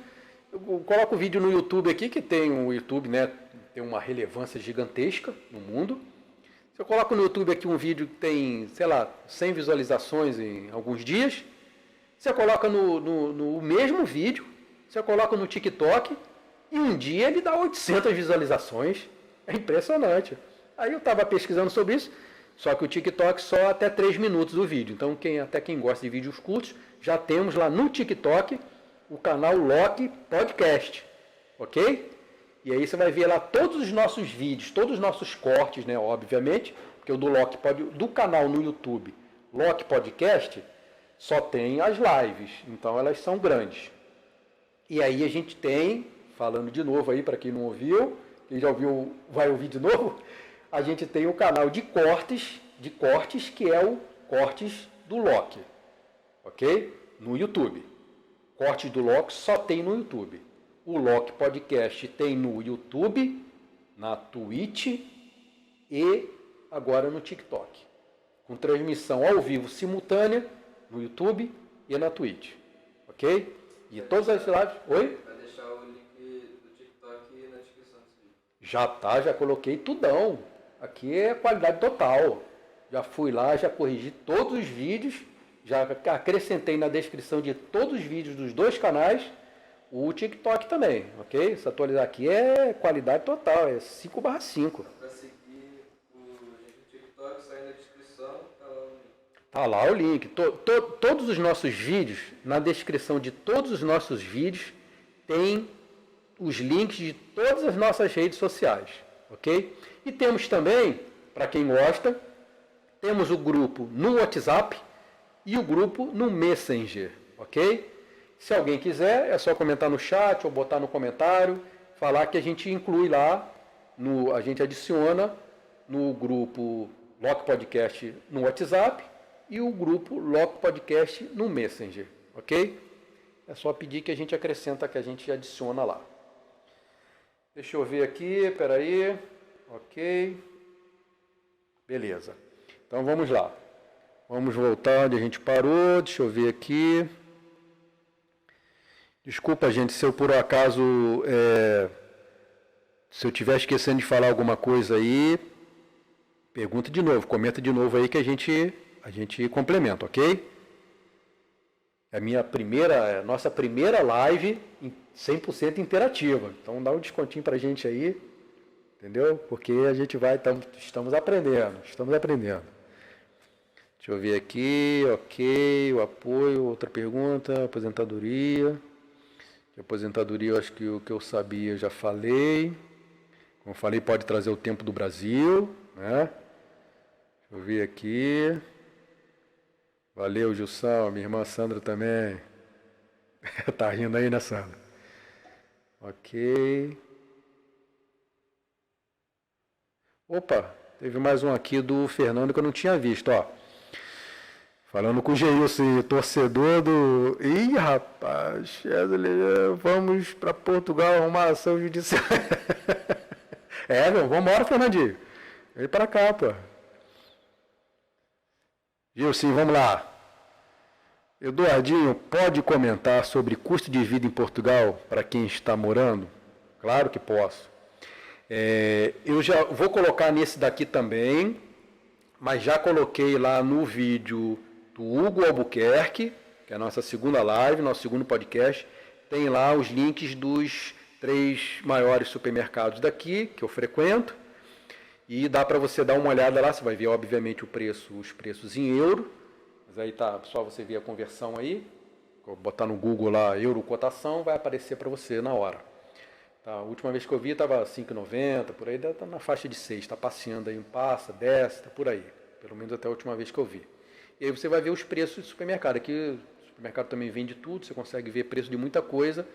eu coloco um vídeo no YouTube aqui, que tem um YouTube, né, tem uma relevância gigantesca no mundo. Se eu coloco no YouTube aqui um vídeo que tem, sei lá, 100 visualizações em alguns dias, você coloca no mesmo vídeo, você coloca no TikTok, e um dia ele dá 800 visualizações. É impressionante. Aí eu estava pesquisando sobre isso, só que o TikTok só até 3 minutos do vídeo. Então, até quem gosta de vídeos curtos, já temos lá no TikTok o canal Loki Podcast. Ok? E aí você vai ver lá todos os nossos vídeos, todos os nossos cortes, né? Obviamente, porque o do canal no YouTube, Loki Podcast, só tem as lives. Então, elas são grandes. E aí a gente tem, falando de novo aí para quem não ouviu, quem já ouviu vai ouvir de novo, a gente tem o canal de cortes, que é o Cortes do Loki, ok? No YouTube. Cortes do Loki só tem no YouTube. O Loki Podcast tem no YouTube, na Twitch e agora no TikTok. Com transmissão ao vivo simultânea no YouTube e na Twitch, ok? E todas as lives... Oi? Vai deixar o link do TikTok na descrição desse vídeo. Já coloquei tudão. Aqui é qualidade total. Já fui lá, já corrigi todos os vídeos, já acrescentei na descrição de todos os vídeos dos dois canais, o TikTok também, ok? Se atualizar aqui é qualidade total, é 5/5. Para seguir o link do TikTok, sai na descrição, tá lá o link. Tá lá o link. Todos os nossos vídeos, na descrição de todos os nossos vídeos, tem os links de todas as nossas redes sociais, ok? E temos também, para quem gosta, temos o grupo no WhatsApp e o grupo no Messenger, ok? Se alguém quiser, é só comentar no chat ou botar no comentário, falar que a gente inclui lá, a gente adiciona no grupo Loki Podcast no WhatsApp e o grupo Loki Podcast no Messenger, ok? é só pedir que a gente acrescenta, que a gente adiciona lá. Deixa eu ver aqui, peraí. Ok. Beleza. Então vamos lá. Vamos voltar onde a gente parou. Deixa eu ver aqui. Desculpa, gente, se eu por acaso... se eu estiver esquecendo de falar alguma coisa aí, pergunta de novo, comenta de novo aí que a gente complementa, ok? É a nossa primeira live 100% interativa. Então dá um descontinho pra gente aí, entendeu? Porque a gente estamos aprendendo. Deixa eu ver aqui, ok, o apoio, outra pergunta, aposentadoria. De aposentadoria, eu acho que o que eu sabia eu já falei. Como eu falei, pode trazer o tempo do Brasil, né? Deixa eu ver aqui. Valeu, Gilson, minha irmã Sandra também. Tá rindo aí, né, Sandra? Ok. Opa, teve mais um aqui do Fernando que eu não tinha visto, ó. Falando com o Geilson, torcedor do... Ih, rapaz, vamos para Portugal arrumar ação judicial. Vamos embora, Fernandinho. Vem para cá, pô. Gilson, vamos lá. Eduardinho, pode comentar sobre custo de vida em Portugal para quem está morando? Claro que posso. Eu já vou colocar nesse daqui também, mas já coloquei lá no vídeo do Hugo Albuquerque, que é a nossa segunda live, nosso segundo podcast. Tem lá os links dos 3 maiores supermercados daqui, que eu frequento. E dá para você dar uma olhada lá, você vai ver, obviamente, os preços em euro. Mas aí tá, só você ver a conversão aí. Vou botar no Google lá, euro cotação, vai aparecer para você na hora. Tá, a última vez que eu vi estava 5,90, por aí, está na faixa de 6, está passeando aí, passa, desce, está por aí. Pelo menos até a última vez que eu vi. E aí você vai ver os preços de supermercado. Aqui o supermercado também vende tudo, você consegue ver preço de muita coisa.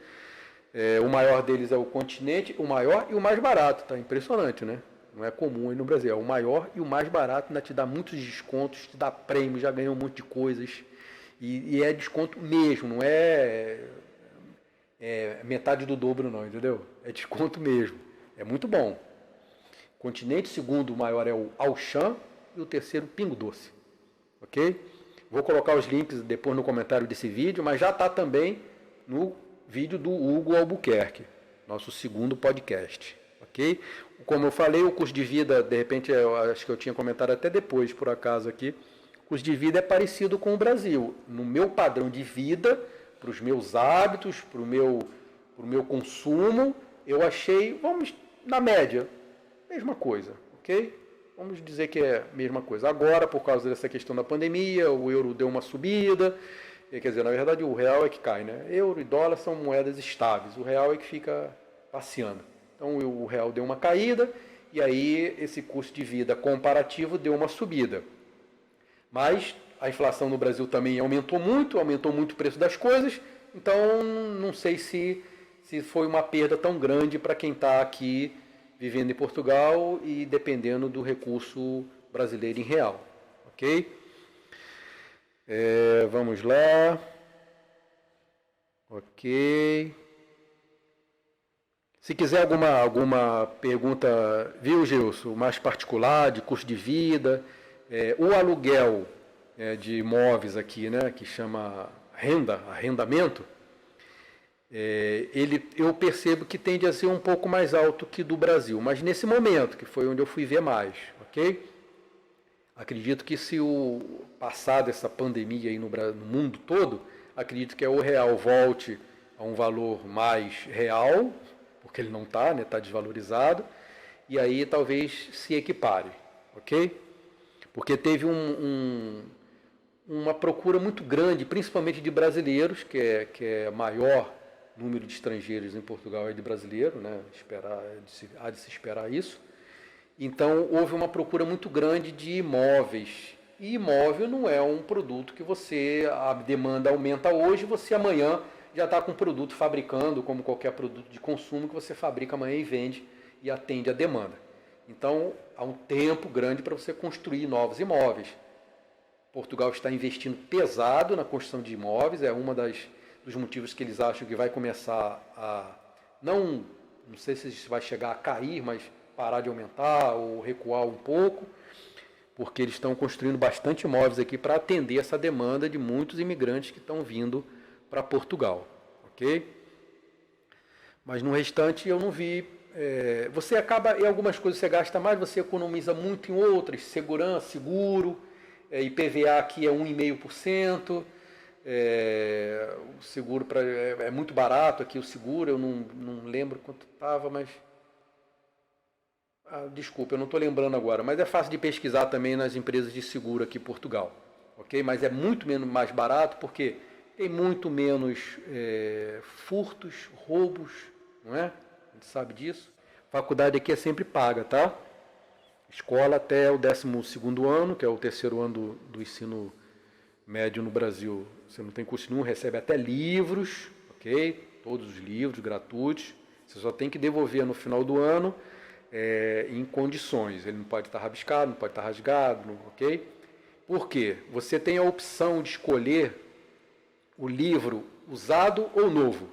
O maior deles é o Continente, o maior e o mais barato, tá? Impressionante, né? Não é comum aí no Brasil. É o maior e o mais barato, ainda te dá muitos descontos, te dá prêmio, já ganhou um monte de coisas. E é desconto mesmo, não é metade do dobro não, entendeu? É desconto mesmo. É muito bom. Continente, segundo o maior é o Auchan e o terceiro Pingo Doce. Ok? Vou colocar os links depois no comentário desse vídeo, mas já está também no vídeo do Hugo Albuquerque, nosso segundo podcast. Ok? Como eu falei, o custo de vida, de repente, eu acho que eu tinha comentado até depois, por acaso aqui, o custo de vida é parecido com o Brasil. No meu padrão de vida, para os meus hábitos, para o meu consumo, eu achei, vamos, na média, mesma coisa, ok? Vamos dizer que é a mesma coisa. Agora, por causa dessa questão da pandemia, o euro deu uma subida, quer dizer, na verdade o real é que cai, né? Euro e dólar são moedas estáveis, o real é que fica passeando. Então o real deu uma caída e aí esse custo de vida comparativo deu uma subida. Mas a inflação no Brasil também aumentou muito o preço das coisas, então não sei se foi uma perda tão grande para quem está aqui vivendo em Portugal e dependendo do recurso brasileiro em real. Ok? Vamos lá. Ok. Se quiser alguma pergunta, viu, Gilson, mais particular, de custo de vida, o aluguel de imóveis aqui, né, que chama arrendamento, eu percebo que tende a ser um pouco mais alto que do Brasil, mas nesse momento, que foi onde eu fui ver mais, ok? Acredito que se passar essa pandemia aí no mundo todo, acredito que o real volte a um valor mais real, porque ele não está, né, está desvalorizado, e aí talvez se equipare, ok? Porque teve uma procura muito grande, principalmente de brasileiros, que é maior número de estrangeiros em Portugal é de brasileiro, né? Há de se esperar isso. Então houve uma procura muito grande de imóveis. E imóvel não é um produto que a demanda aumenta hoje, você amanhã já está com o produto fabricando, como qualquer produto de consumo que você fabrica amanhã e vende e atende a demanda. Então, há um tempo grande para você construir novos imóveis. Portugal está investindo pesado na construção de imóveis, é uma dos motivos que eles acham que vai começar a, não sei se vai chegar a cair, mas parar de aumentar ou recuar um pouco, porque eles estão construindo bastante imóveis aqui para atender essa demanda de muitos imigrantes que estão vindo para Portugal, ok? Mas no restante eu não vi. Você acaba, em algumas coisas você gasta mais, você economiza muito em outras, segurança, seguro, IPVA aqui é 1,5%, o seguro é muito barato aqui, o seguro, eu não lembro quanto estava, mas... desculpa, eu não estou lembrando agora, mas é fácil de pesquisar também nas empresas de seguro aqui em Portugal, ok? Mas é muito menos mais barato porque tem muito menos furtos, roubos, não é? A gente sabe disso. Faculdade aqui é sempre paga, tá? Escola até o 12º ano, que é o terceiro ano do ensino médio no Brasil. Você não tem curso nenhum, recebe até livros, ok? Todos os livros gratuitos. Você só tem que devolver no final do ano em condições. Ele não pode estar rabiscado, não pode estar rasgado, ok? Por quê? Você tem a opção de escolher o livro usado ou novo.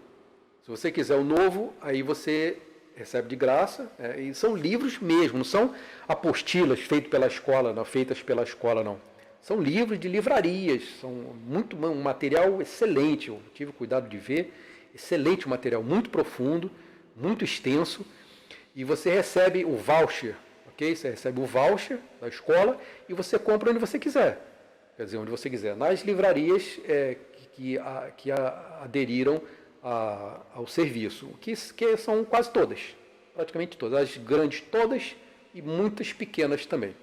Se você quiser o novo, aí você recebe de graça, e são livros mesmo, não são apostilas feitas pela escola, não. São livros de livrarias, são um material excelente, eu tive cuidado de ver, excelente material, muito profundo, muito extenso, e você recebe o voucher, ok? Você recebe o voucher da escola e você compra onde você quiser, quer dizer, onde você quiser, nas livrarias que aderiram ao serviço, que são quase todas, praticamente todas, as grandes todas e muitas pequenas também.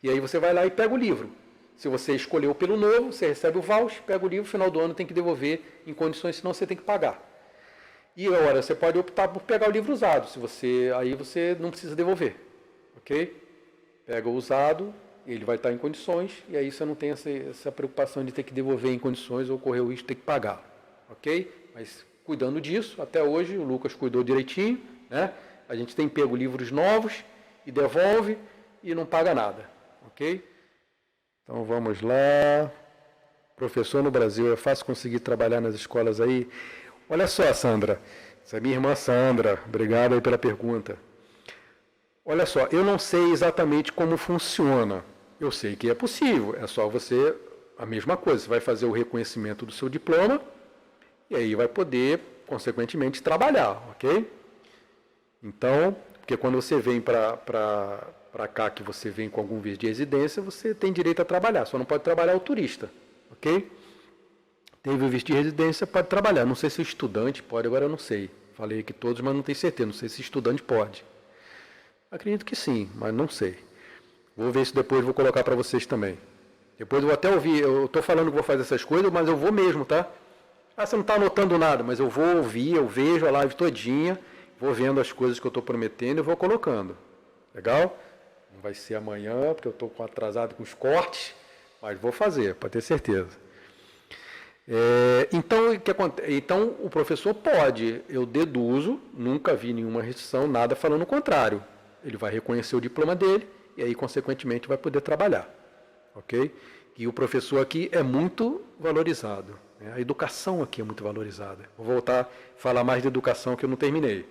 E aí você vai lá e pega o livro. Se você escolheu pelo novo, você recebe o voucher, pega o livro, no final do ano tem que devolver em condições, senão você tem que pagar. E agora, você pode optar por pegar o livro usado, aí você não precisa devolver, ok? Pega o usado, ele vai estar em condições, e aí você não tem essa preocupação de ter que devolver em condições ou correr o risco de ter que pagar. Ok? Mas cuidando disso, até hoje o Lucas cuidou direitinho, né? A gente tem pego livros novos e devolve e não paga nada, ok? Então vamos lá. Professor no Brasil, é fácil conseguir trabalhar nas escolas aí? Olha só, Sandra, essa é minha irmã Sandra, obrigado aí pela pergunta. Olha só, eu não sei exatamente como funciona, eu sei que é possível, é só você, a mesma coisa, você vai fazer o reconhecimento do seu diploma, e aí vai poder, consequentemente, trabalhar, ok? Então, porque quando você vem para cá, que você vem com algum visto de residência, você tem direito a trabalhar, só não pode trabalhar o turista, ok? Teve o visto de residência, pode trabalhar. Não sei se o estudante pode, agora eu não sei. Falei aqui todos, mas não tenho certeza, não sei se estudante pode. Acredito que sim, mas não sei. Vou ver isso depois, vou colocar para vocês também. Depois eu vou até ouvir, eu estou falando que vou fazer essas coisas, mas eu vou mesmo, tá? Você não está anotando nada, mas eu vou ouvir, eu vejo a live todinha, vou vendo as coisas que eu estou prometendo e vou colocando. Legal? Não vai ser amanhã, porque eu estou atrasado com os cortes, mas vou fazer, pode ter certeza. Então, o professor pode, eu deduzo, nunca vi nenhuma restrição, nada falando o contrário. Ele vai reconhecer o diploma dele e aí, consequentemente, vai poder trabalhar. Ok? E o professor aqui é muito valorizado. A educação aqui é muito valorizada. Vou voltar a falar mais de educação que eu não terminei.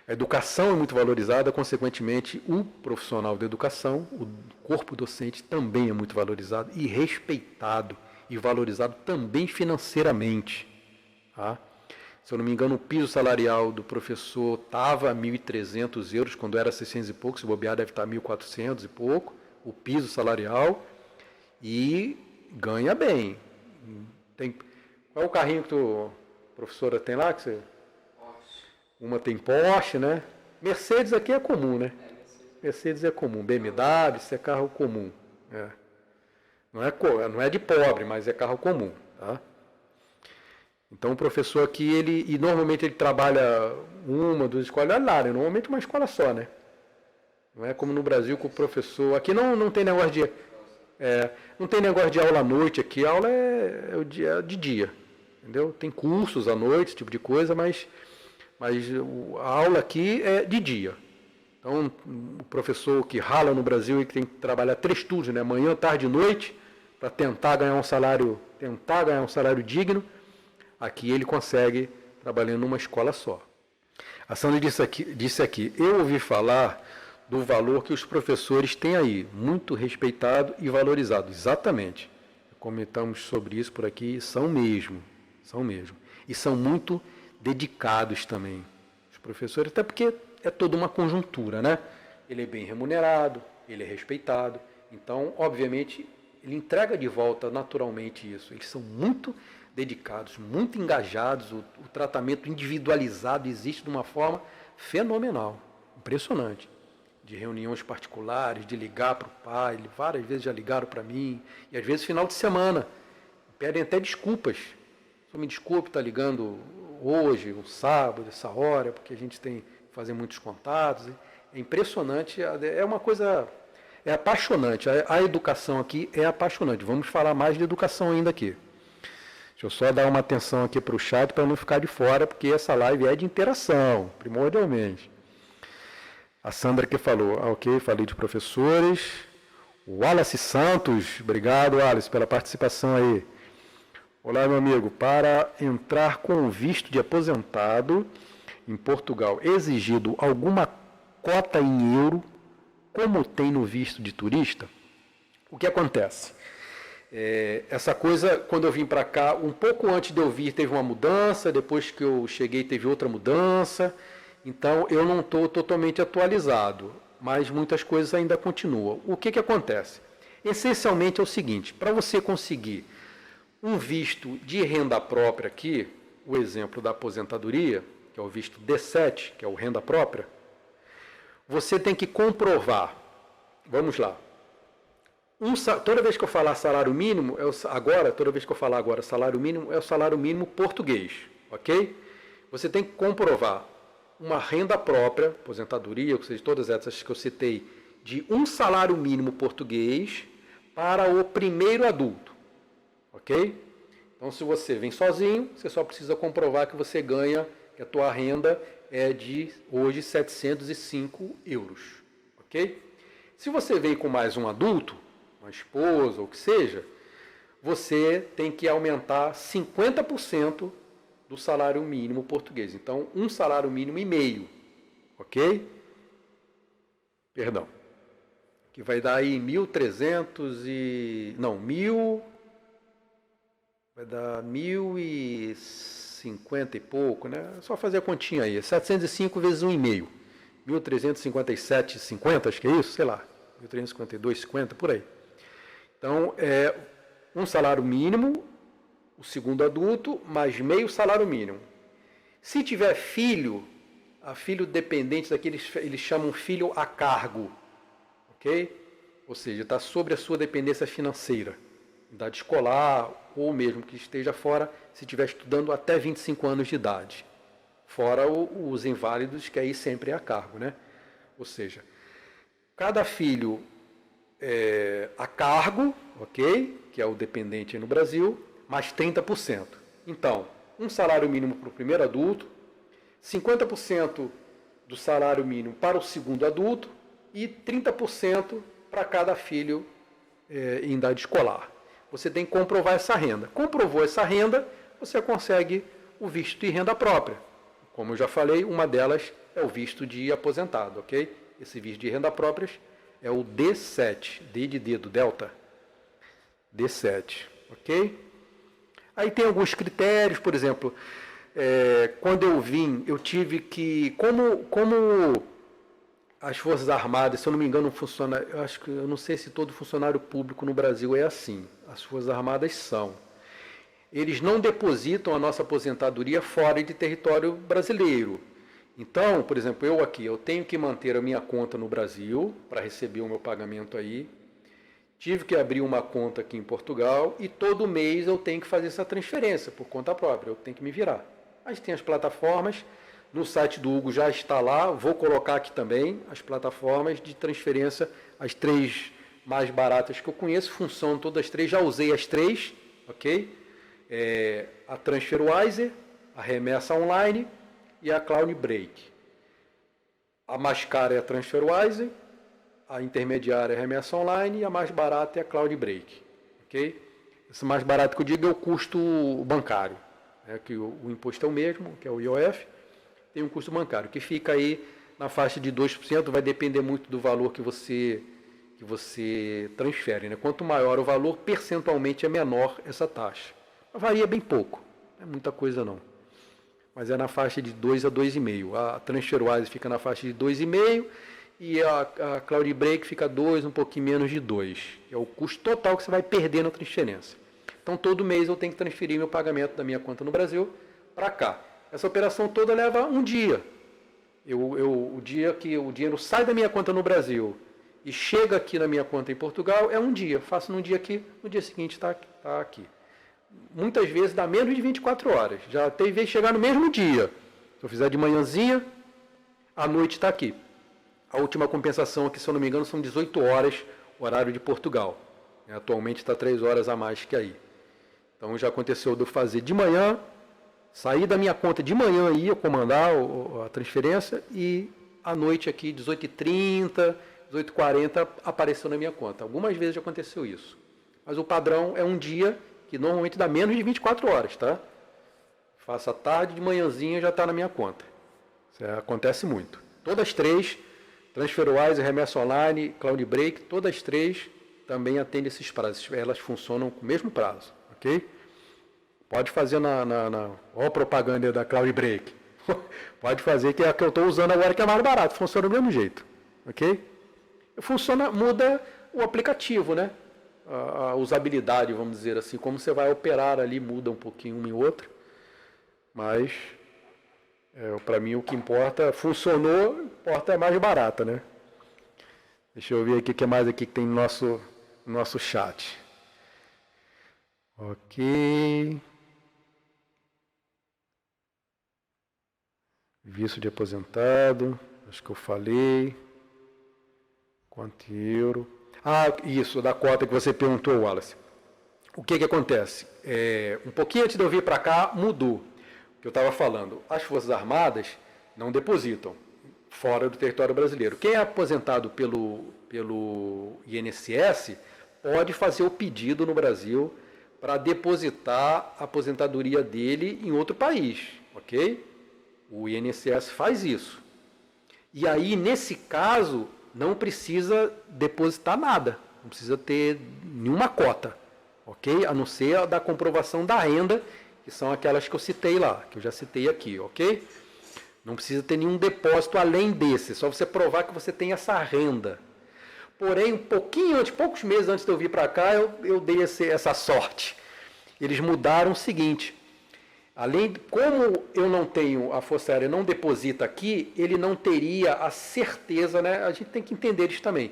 A educação é muito valorizada, consequentemente, o profissional da educação, o corpo docente também é muito valorizado e respeitado e valorizado também financeiramente. Tá? Se eu não me engano, o piso salarial do professor estava a 1.300 euros, quando era 600 e pouco, se bobear deve estar 1.400 e pouco, o piso salarial, e ganha bem. Qual é o carrinho que a professora tem lá? Porsche. Uma tem Porsche, né? Mercedes aqui é comum, né? Mercedes é comum. BMW, isso é carro comum. Não é de pobre, mas é carro comum. Tá? Então o professor aqui, normalmente ele trabalha uma, duas escolas, olha lá, né? Normalmente uma escola só, né? Não é como no Brasil com o professor. Aqui não tem negócio de. Não tem negócio de aula à noite aqui, a aula é de dia. Entendeu? Tem cursos à noite, esse tipo de coisa, mas a aula aqui é de dia. Então, o professor que rala no Brasil e que tem que trabalhar 3 turnos, né? Manhã, tarde e noite, para tentar ganhar um salário digno, Aqui ele consegue trabalhando numa escola só. A Sandra disse aqui, eu ouvi falar do valor que os professores têm aí, muito respeitado e valorizado. Exatamente. Comentamos sobre isso por aqui, são mesmo. E são muito dedicados também. Os professores, até porque é toda uma conjuntura, né? Ele é bem remunerado, ele é respeitado. Então, obviamente, ele entrega de volta naturalmente isso. Eles são muito dedicados, muito engajados. O tratamento individualizado existe de uma forma fenomenal, impressionante. De reuniões particulares, de ligar para o pai, várias vezes já ligaram para mim, e às vezes final de semana, pedem até desculpas. Só me desculpe, está ligando hoje, um sábado, essa hora, porque a gente tem que fazer muitos contatos. É impressionante, é uma coisa, é apaixonante. A educação aqui é apaixonante. Vamos falar mais de educação ainda aqui. Deixa eu só dar uma atenção aqui para o chat para não ficar de fora, porque essa live é de interação, primordialmente. A Sandra que falou, ok, falei de professores. O Wallace Santos, obrigado, Wallace, pela participação aí. Olá, meu amigo, para entrar com visto de aposentado em Portugal, exigido alguma cota em euro, como tem no visto de turista? O que acontece? Essa coisa, quando eu vim para cá, um pouco antes de eu vir, teve uma mudança, depois que eu cheguei, teve outra mudança. Então, eu não estou totalmente atualizado, mas muitas coisas ainda continuam. O que acontece? Essencialmente é o seguinte, para você conseguir um visto de renda própria aqui, o exemplo da aposentadoria, que é o visto D7, que é o renda própria, você tem que comprovar, vamos lá, toda vez que eu falar salário mínimo, toda vez que eu falar agora salário mínimo, é o salário mínimo português, ok? Você tem que comprovar uma renda própria, aposentadoria, ou seja, todas essas que eu citei, de um salário mínimo português para o primeiro adulto. Ok? Então, se você vem sozinho, você só precisa comprovar que você ganha, que a tua renda é de, hoje, 705 euros. Ok? Se você vem com mais um adulto, uma esposa, ou o que seja, você tem que aumentar 50% do salário mínimo português. Então, um salário mínimo e meio, ok? Perdão. Que vai dar aí 1.300 e... Não, 1.000... Vai dar 1.050 e pouco, né? É só fazer a continha aí. 705 vezes 1,5. 1.357,50, acho que é isso? Sei lá. 1.352,50, por aí. Então, é um salário mínimo, o segundo adulto, mais meio salário mínimo. Se tiver filho, a filho dependente daqueles, eles chamam filho a cargo, ok? Ou seja, está sobre a sua dependência financeira, idade escolar, ou mesmo que esteja fora, se estiver estudando até 25 anos de idade. Fora os inválidos, que aí sempre é a cargo, né? Ou seja, cada filho a cargo, ok? Que é o dependente aí no Brasil, mais 30%. Então, um salário mínimo para o primeiro adulto, 50% do salário mínimo para o segundo adulto e 30% para cada filho em idade escolar. Você tem que comprovar essa renda. Comprovou essa renda, você consegue o visto de renda própria. Como eu já falei, uma delas é o visto de aposentado, ok? Esse visto de renda própria é o D7, D de dedo, delta. D7, ok? Aí tem alguns critérios, por exemplo, quando eu vim, eu tive que, como as Forças Armadas, se eu não me engano, eu não sei se todo funcionário público no Brasil é assim, as Forças Armadas são. Eles não depositam a nossa aposentadoria fora de território brasileiro. Então, por exemplo, eu tenho que manter a minha conta no Brasil para receber o meu pagamento aí. Tive que abrir uma conta aqui em Portugal e todo mês eu tenho que fazer essa transferência por conta própria, eu tenho que me virar. Mas tem as plataformas, no site do Hugo já está lá, vou colocar aqui também as plataformas de transferência, as 3 mais baratas que eu conheço, funcionam todas as 3, já usei as 3, ok? A TransferWise, a Remessa Online e a Cloudbreak. A mais cara é a TransferWise, a intermediária é a Remessa Online e a mais barata é a Cloudbreak. Okay? Esse mais barato que eu digo é o custo bancário. né, que o imposto é o mesmo, que é o IOF, tem um custo bancário, que fica aí na faixa de 2%, vai depender muito do valor que você transfere. Né? Quanto maior o valor, percentualmente é menor essa taxa. Varia bem pouco, não é muita coisa não. Mas é na faixa de 2 a 2,5%. A TransferWise fica na faixa de 2,5% e a Cloud Break fica 2, um pouquinho menos de 2%. É o custo total que você vai perder na transferência. Então, todo mês eu tenho que transferir meu pagamento da minha conta no Brasil para cá. Essa operação toda leva um dia. O dia que o dinheiro sai da minha conta no Brasil e chega aqui na minha conta em Portugal, é um dia. Faço num dia aqui, no dia seguinte está aqui. Muitas vezes dá menos de 24 horas. Já teve vez de chegar no mesmo dia. Se eu fizer de manhãzinha, à noite está aqui. A última compensação aqui, se eu não me engano, são 18 horas, horário de Portugal. Atualmente está 3 horas a mais que aí. Então já aconteceu de eu fazer de manhã, sair da minha conta de manhã aí, eu comandar a transferência, e à noite aqui, 18h30, 18h40, apareceu na minha conta. Algumas vezes já aconteceu isso. Mas o padrão é um dia que normalmente dá menos de 24 horas, tá? Faço à tarde, de manhãzinha já está na minha conta. Isso acontece muito. Todas as três, TransferWise, Remessa Online, Cloud Break, todas as três também atendem esses prazos. Elas funcionam com o mesmo prazo, ok? Pode fazer ó a propaganda da Cloud Break. Pode fazer, que é a que eu estou usando agora, que é mais barato. Funciona do mesmo jeito, ok? Funciona, muda o aplicativo, né? A usabilidade, vamos dizer assim, como você vai operar ali, muda um pouquinho uma e outra, mas para mim o que importa, funcionou, importa é mais barata, né? Deixa eu ver aqui o que mais aqui que tem no nosso chat. Ok. Visto de aposentado, acho que eu falei. Quanto euro? Ah, isso, da cota que você perguntou, Wallace. O que acontece? Um pouquinho antes de eu vir para cá, mudou o que eu estava falando. As Forças Armadas não depositam fora do território brasileiro. Quem é aposentado pelo INSS pode fazer o pedido no Brasil para depositar a aposentadoria dele em outro país, ok? O INSS faz isso. E aí, nesse caso, não precisa depositar nada, não precisa ter nenhuma cota, ok? A não ser a da comprovação da renda, que são aquelas que eu citei lá, que eu já citei aqui, ok? Não precisa ter nenhum depósito além desse, só você provar que você tem essa renda. Porém, um pouquinho antes, poucos meses antes de eu vir para cá, eu dei essa sorte. Eles mudaram o seguinte: como eu não tenho, a Força Aérea não deposita aqui, ele não teria a certeza, né? A gente tem que entender isso também.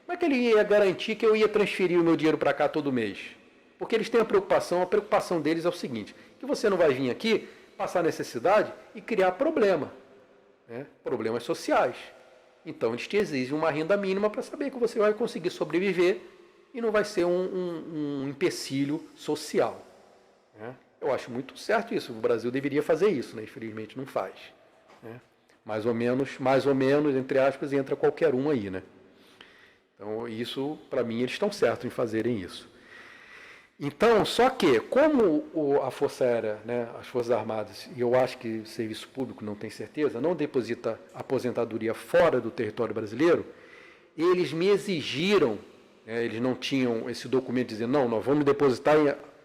Como é que ele ia garantir que eu ia transferir o meu dinheiro para cá todo mês? Porque eles têm a preocupação deles é o seguinte: que você não vai vir aqui, passar necessidade e criar problema, né? Problemas sociais. Então, eles te exigem uma renda mínima para saber que você vai conseguir sobreviver e não vai ser um empecilho social, né? Eu acho muito certo isso. O Brasil deveria fazer isso, né? Infelizmente não faz, né? Mais ou menos, entre aspas, entra qualquer um aí, né? Então, isso, para mim, eles estão certos em fazerem isso. Então, só que, como a Força Aérea, né, as Forças Armadas, e eu acho que o Serviço Público, não tem certeza, não deposita aposentadoria fora do território brasileiro, eles me exigiram, né, eles não tinham esse documento dizendo, não, nós vamos depositar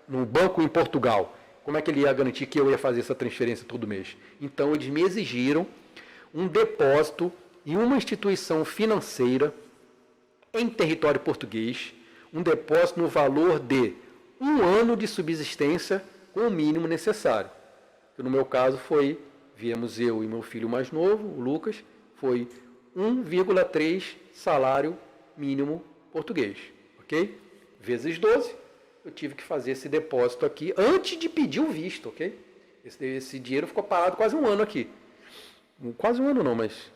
num banco em Portugal. Como é que ele ia garantir que eu ia fazer essa transferência todo mês? Então, eles me exigiram um depósito em uma instituição financeira em território português, um depósito no valor de 1 ano de subsistência com o mínimo necessário. Que no meu caso viemos eu e meu filho mais novo, o Lucas, foi 1,3 salário mínimo português, ok? Vezes 12. Eu tive que fazer esse depósito aqui antes de pedir o visto, ok? Esse dinheiro ficou parado quase um ano aqui. Quase um ano não, mas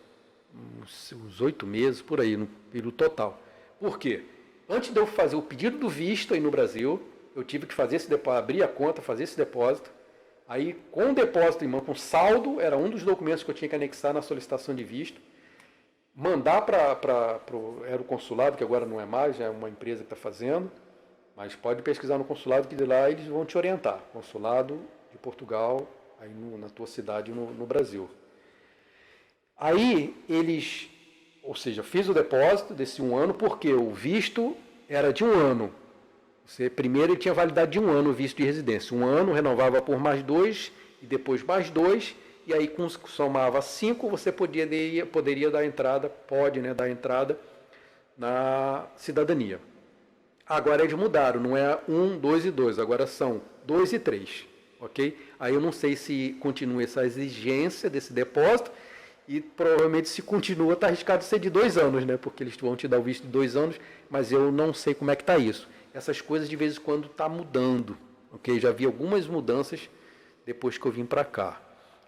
uns 8 meses por aí, no período total. Por quê? Antes de eu fazer o pedido do visto aí no Brasil, eu tive que fazer esse depósito, abrir a conta, fazer esse depósito. Aí, com o depósito em mão, com saldo, era um dos documentos que eu tinha que anexar na solicitação de visto. Mandar era o consulado, que agora não é mais, já é uma empresa que está fazendo. Mas pode pesquisar no consulado, que de lá eles vão te orientar. Consulado de Portugal, aí na tua cidade no Brasil. Aí eles, ou seja, fiz o depósito desse 1 ano, porque o visto era de 1 ano. Primeiro ele tinha validade de 1 ano o visto de residência. 1 ano, renovava por mais 2, e depois mais 2, e aí somava 5, você poderia dar entrada, dar entrada na cidadania. Agora eles mudaram, não é 1, 2 e 2, agora são 2 e 3, ok? Aí eu não sei se continua essa exigência desse depósito, e provavelmente se continua, está arriscado ser de 2 anos, né? Porque eles vão te dar o visto de 2 anos, mas eu não sei como é que está isso. Essas coisas de vez em quando está mudando, ok? Já vi algumas mudanças depois que eu vim para cá.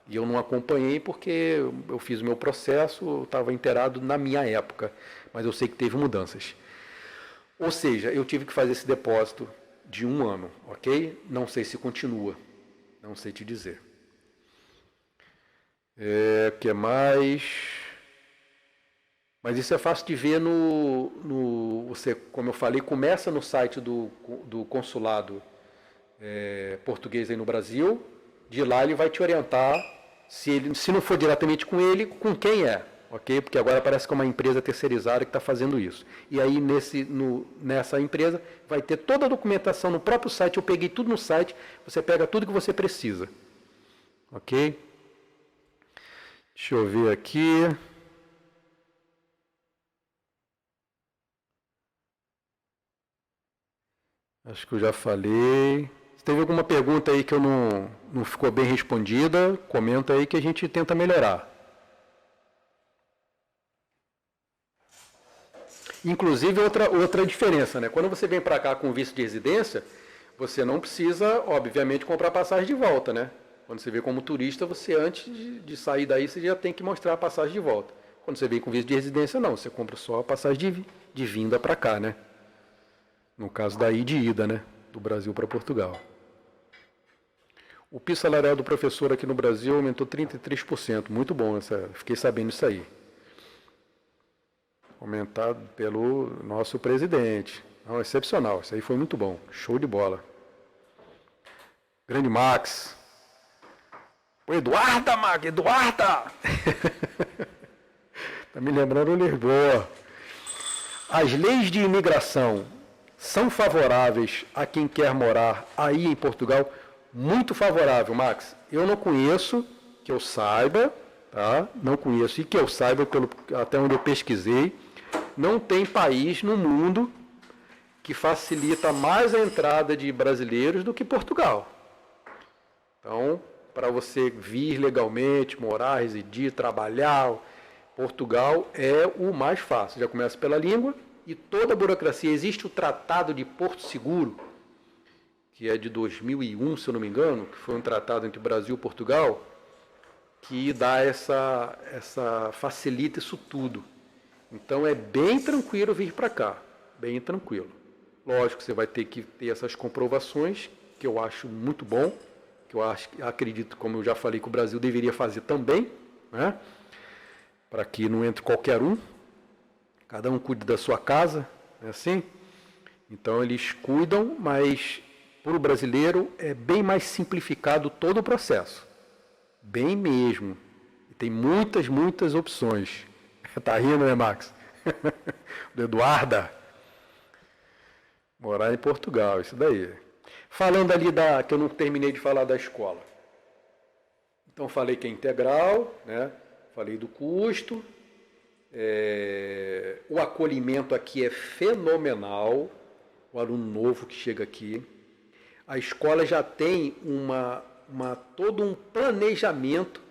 E eu não acompanhei porque eu fiz o meu processo, eu estava inteirado na minha época, mas eu sei que teve mudanças. Ou seja, eu tive que fazer esse depósito de 1 ano, ok? Não sei se continua, não sei te dizer. O que mais? Mas isso é fácil de ver você, como eu falei, começa no site do consulado português aí no Brasil. De lá ele vai te orientar, se não for diretamente com ele, com quem é, ok? Porque agora parece que é uma empresa terceirizada que está fazendo isso. E aí nessa empresa vai ter toda a documentação no próprio site, eu peguei tudo no site, você pega tudo que você precisa, ok? Deixa eu ver aqui. Acho que eu já falei. Se teve alguma pergunta aí que eu não ficou bem respondida, comenta aí que a gente tenta melhorar. Inclusive, outra diferença, né? Quando você vem para cá com visto de residência, você não precisa, obviamente, comprar passagem de volta, né? Quando você vem como turista, você antes de sair daí, você já tem que mostrar a passagem de volta. Quando você vem com visto de residência, não. Você compra só a passagem de vinda para cá, né? No caso daí de ida, né? Do Brasil para Portugal. O piso salarial do professor aqui no Brasil aumentou 33%. Muito bom, fiquei sabendo isso aí. Aumentado pelo nosso presidente. Não, excepcional, isso aí foi muito bom. Show de bola. Grande Max. Ô, Eduarda, Max, Eduarda! Tá me lembrando Lisboa. As leis de imigração são favoráveis a quem quer morar aí em Portugal? Muito favorável, Max. Eu não conheço, que eu saiba, tá? Não conheço, e que eu saiba, até onde eu pesquisei, não tem país no mundo que facilita mais a entrada de brasileiros do que Portugal. Então, para você vir legalmente, morar, residir, trabalhar, Portugal é o mais fácil. Já começa pela língua e toda a burocracia. Existe o Tratado de Porto Seguro, que é de 2001, se eu não me engano, que foi um tratado entre Brasil e Portugal, que dá facilita isso tudo. Então é bem tranquilo vir para cá, bem tranquilo. Lógico que você vai ter que ter essas comprovações, que eu acho muito bom, que acredito, como eu já falei, que o Brasil deveria fazer também, né? Para que não entre qualquer um, cada um cuide da sua casa, não é assim? Então eles cuidam, mas para o brasileiro é bem mais simplificado todo o processo. Bem mesmo. E tem muitas opções. Tá rindo, né, Max? Do Eduarda. Morar em Portugal, isso daí. Falando ali que eu não terminei de falar da escola. Então falei que é integral, né? Falei do custo. O acolhimento aqui é fenomenal. O aluno novo que chega aqui. A escola já tem todo um planejamento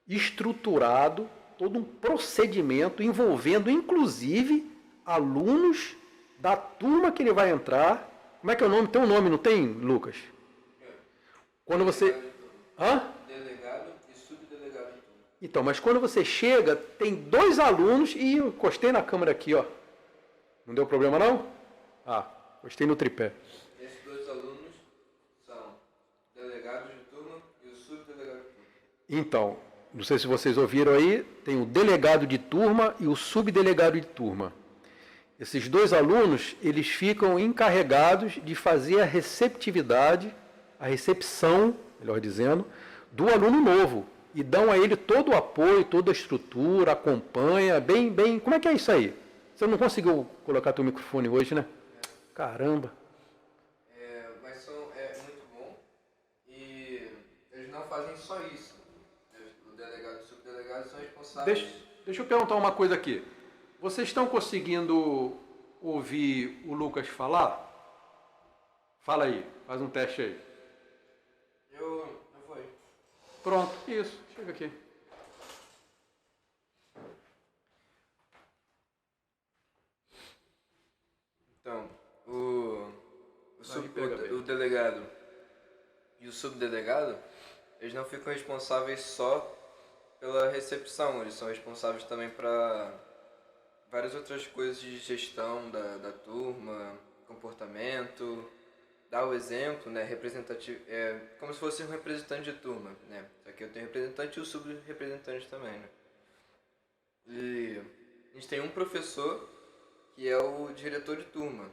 estruturado, todo um procedimento envolvendo, inclusive, alunos da turma que ele vai entrar. Como é que é o nome? Tem um nome, não tem, Lucas? Quando você... Hã? Delegado e subdelegado de turma. Então, mas quando você chega, tem 2 alunos e eu encostei na câmera aqui, ó. Não deu problema, não? Ah, encostei no tripé. Esses 2 alunos são delegados de turma e o subdelegado de turma. Então, não sei se vocês ouviram aí, tem o delegado de turma e o subdelegado de turma. Esses 2 alunos, eles ficam encarregados de fazer a receptividade a recepção, melhor dizendo, do aluno novo. E dão a ele todo o apoio, toda a estrutura, acompanha, bem... Como é que é isso aí? Você não conseguiu colocar teu microfone hoje, né? Caramba. Mas é muito bom. E eles não fazem só isso. O delegado e o subdelegado são responsáveis. Deixa eu perguntar uma coisa aqui. Vocês estão conseguindo ouvir o Lucas falar? Fala aí, faz um teste aí. Eu fui. Pronto, isso, chega aqui. Então, o delegado e o subdelegado, eles não ficam responsáveis só pela recepção, eles são responsáveis também para várias outras coisas de gestão da turma, comportamento, dar o exemplo, né, representativo, como se fosse um representante de turma, né, só que eu tenho representante e o subrepresentante também, né. E a gente tem um professor que é o diretor de turma,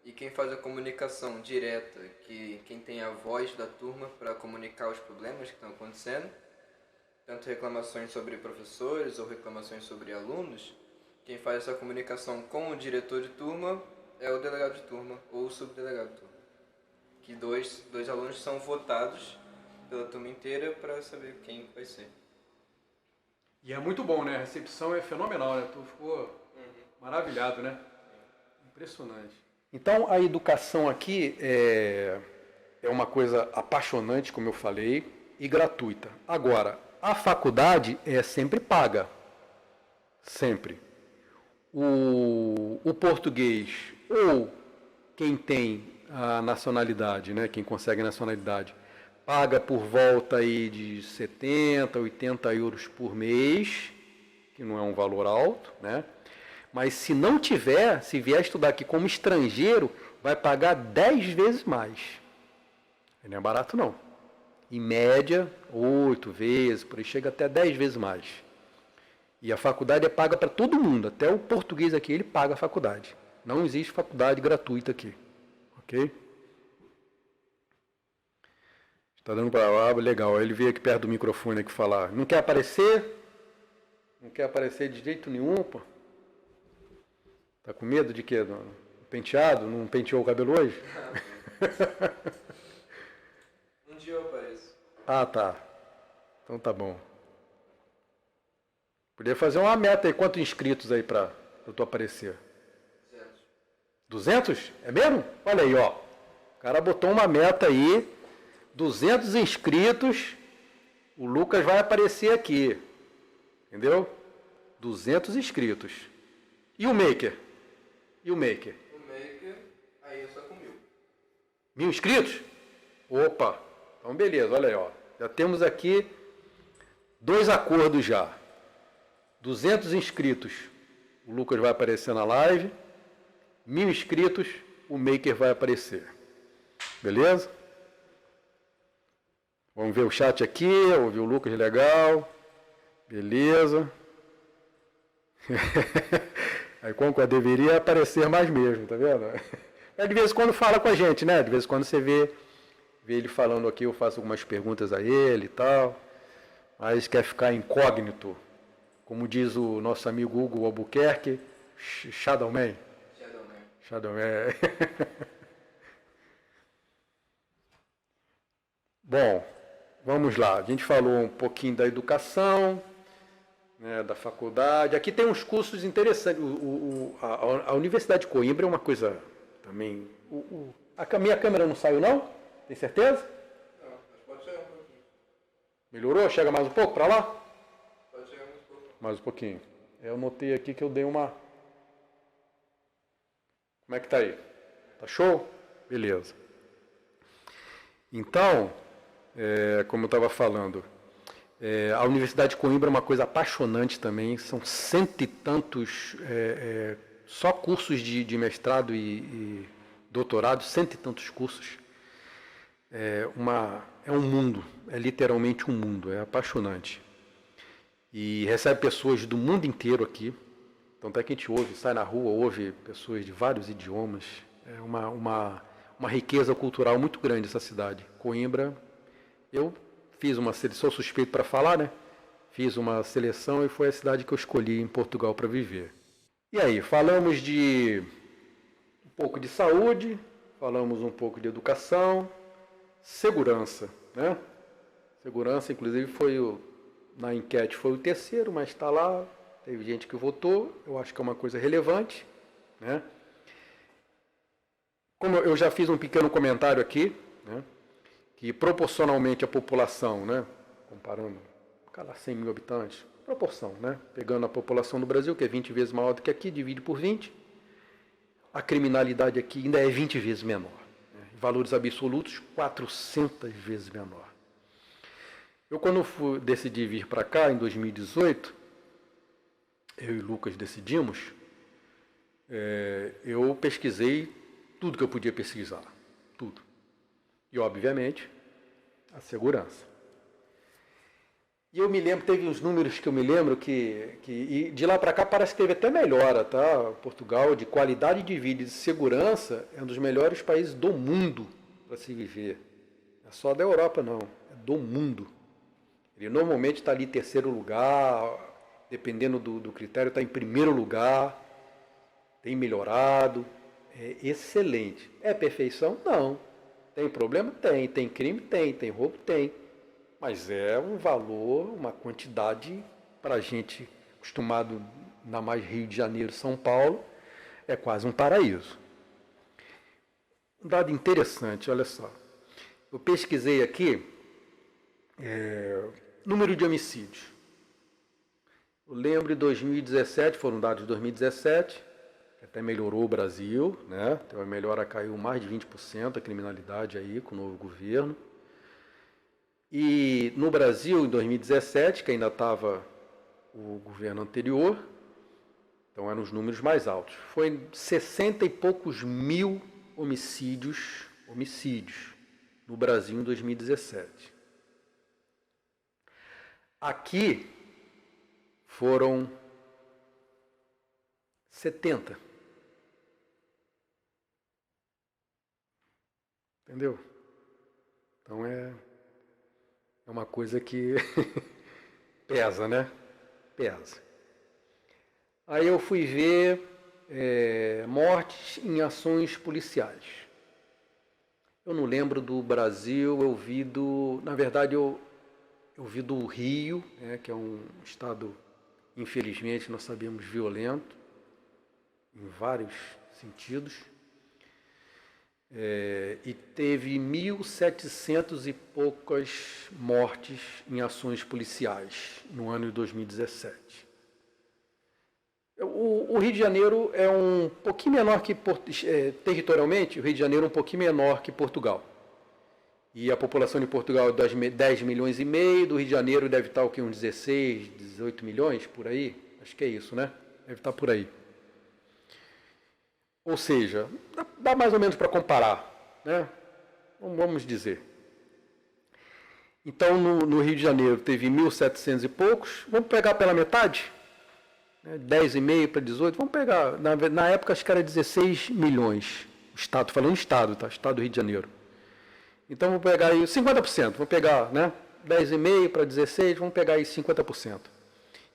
e quem faz a comunicação direta, quem tem a voz da turma para comunicar os problemas que estão acontecendo, tanto reclamações sobre professores ou reclamações sobre alunos, quem faz essa comunicação com o diretor de turma é o delegado de turma ou o subdelegado de turma. Que dois alunos são votados pela turma inteira para saber quem vai ser. E é muito bom, né? A recepção é fenomenal, né? Tu ficou maravilhado, né? Impressionante. Então, a educação aqui é uma coisa apaixonante, como eu falei, e gratuita. Agora, a faculdade é sempre paga. Sempre. O português, ou quem tem a nacionalidade, né? Quem consegue a nacionalidade, paga por volta aí de 70, 80 euros por mês, que não é um valor alto, né? Mas se não tiver, se vier estudar aqui como estrangeiro, vai pagar 10 vezes mais. Não é barato não. Em média, 8 vezes, por aí chega até 10 vezes mais. E a faculdade é paga para todo mundo, até o português aqui, ele paga a faculdade. Não existe faculdade gratuita aqui. Ok? Está dando para lá, legal. Ele veio aqui perto do microfone aqui falar. Não quer aparecer? Não quer aparecer de jeito nenhum, pô? Tá com medo de quê? Penteado? Não penteou o cabelo hoje? Um dia eu apareço. Ah, tá. Então tá bom. Podia fazer uma meta aí. Quantos inscritos aí pra tu aparecer? 200? É mesmo? Olha aí, ó. O cara botou uma meta aí. 200 inscritos. O Lucas vai aparecer aqui. Entendeu? 200 inscritos. E o Maker? E o Maker? O Maker, aí eu só com 1000. 1000 inscritos? Opa! Então beleza, olha aí, ó. Já temos aqui 2 acordos já. 200 inscritos, o Lucas vai aparecer na live. 1000 inscritos, o Maker vai aparecer. Beleza? Vamos ver o chat aqui, ouvir o Lucas, legal. Beleza. Aí Concord deveria aparecer mais mesmo, tá vendo? Mas de vez em quando fala com a gente, né? De vez em quando você vê ele falando aqui, eu faço algumas perguntas a ele e tal. Mas quer ficar incógnito. Como diz o nosso amigo Hugo Albuquerque, Shadowman. Shadowman. Bom, vamos lá. A gente falou um pouquinho da educação, né, da faculdade. Aqui tem uns cursos interessantes. A Universidade de Coimbra é uma coisa também... A minha câmera não saiu, não? Tem certeza? Não, mas pode chegar um pouquinho. Melhorou? Chega mais um pouco para lá? Pode chegar mais um pouco. Mais um pouquinho. Eu notei aqui que eu dei uma... Como é que tá aí? Tá show? Beleza. Então, como eu estava falando, a Universidade de Coimbra é uma coisa apaixonante também. São 100 e tantos, só cursos de mestrado e doutorado, 100 e tantos cursos. É um mundo, é literalmente um mundo, é apaixonante. E recebe pessoas do mundo inteiro aqui. Então até que a gente ouve, sai na rua, ouve pessoas de vários idiomas. É uma riqueza cultural muito grande essa cidade. Coimbra, eu fiz uma seleção, sou suspeito para falar, né? Fiz uma seleção e foi a cidade que eu escolhi em Portugal para viver. E aí, falamos de um pouco de saúde, falamos um pouco de educação, segurança, né? Segurança, inclusive, na enquete foi o terceiro, mas está lá, teve gente que votou, eu acho que é uma coisa relevante, né? Como eu já fiz um pequeno comentário aqui, né, que proporcionalmente a população, né, comparando 100 mil habitantes, proporção, né, pegando a população do Brasil, que é 20 vezes maior do que aqui, divide por 20, a criminalidade aqui ainda é 20 vezes menor. Né, em valores absolutos, 400 vezes menor. Eu, quando decidi vir para cá, em 2018, eu e o Lucas decidimos, eu pesquisei tudo que eu podia pesquisar, tudo. E, obviamente, a segurança. E eu me lembro, teve uns números que eu me lembro e de lá para cá parece que teve até melhora, tá? Portugal, de qualidade de vida e de segurança, é um dos melhores países do mundo para se viver. Não é só da Europa, não, é do mundo. Ele normalmente está ali em terceiro lugar, dependendo do critério, está em primeiro lugar, tem melhorado. É excelente. É perfeição? Não. Tem problema? Tem. Tem crime? Tem. Tem roubo? Tem. Mas é um valor, uma quantidade, para a gente acostumado na mais Rio de Janeiro, São Paulo, é quase um paraíso. Um dado interessante, olha só. Eu pesquisei aqui número de homicídios. Eu lembro de 2017, foram dados de 2017, até melhorou o Brasil, né? Então a melhora caiu mais de 20% a criminalidade aí com o novo governo. E no Brasil, em 2017, que ainda estava o governo anterior, então eram os números mais altos. Foi 60 e poucos mil homicídios no Brasil em 2017. Aqui foram 70. Entendeu? Então é uma coisa que pesa, né? Pesa. Aí eu fui ver mortes em ações policiais. Eu não lembro do Brasil, eu vi na verdade eu vi do Rio, né, que é um estado, infelizmente, nós sabemos, violento, em vários sentidos. E teve 1.700 e poucas mortes em ações policiais no ano de 2017. O Rio de Janeiro é um pouquinho menor que, territorialmente, o Rio de Janeiro é um pouquinho menor que Portugal. E a população de Portugal é 10 milhões e meio, do Rio de Janeiro deve estar o quê? Uns 16, 18 milhões, por aí? Acho que é isso, né? Deve estar por aí. Ou seja, dá mais ou menos para comparar, né? Vamos dizer. Então, no Rio de Janeiro teve 1.700 e poucos, vamos pegar pela metade? 10,5 para 18, vamos pegar, na época acho que era 16 milhões, Estado, falando Estado, tá? Estado do Rio de Janeiro. Então, vamos pegar aí 50%, vamos pegar, né? 10,5 para 16, vamos pegar aí 50%.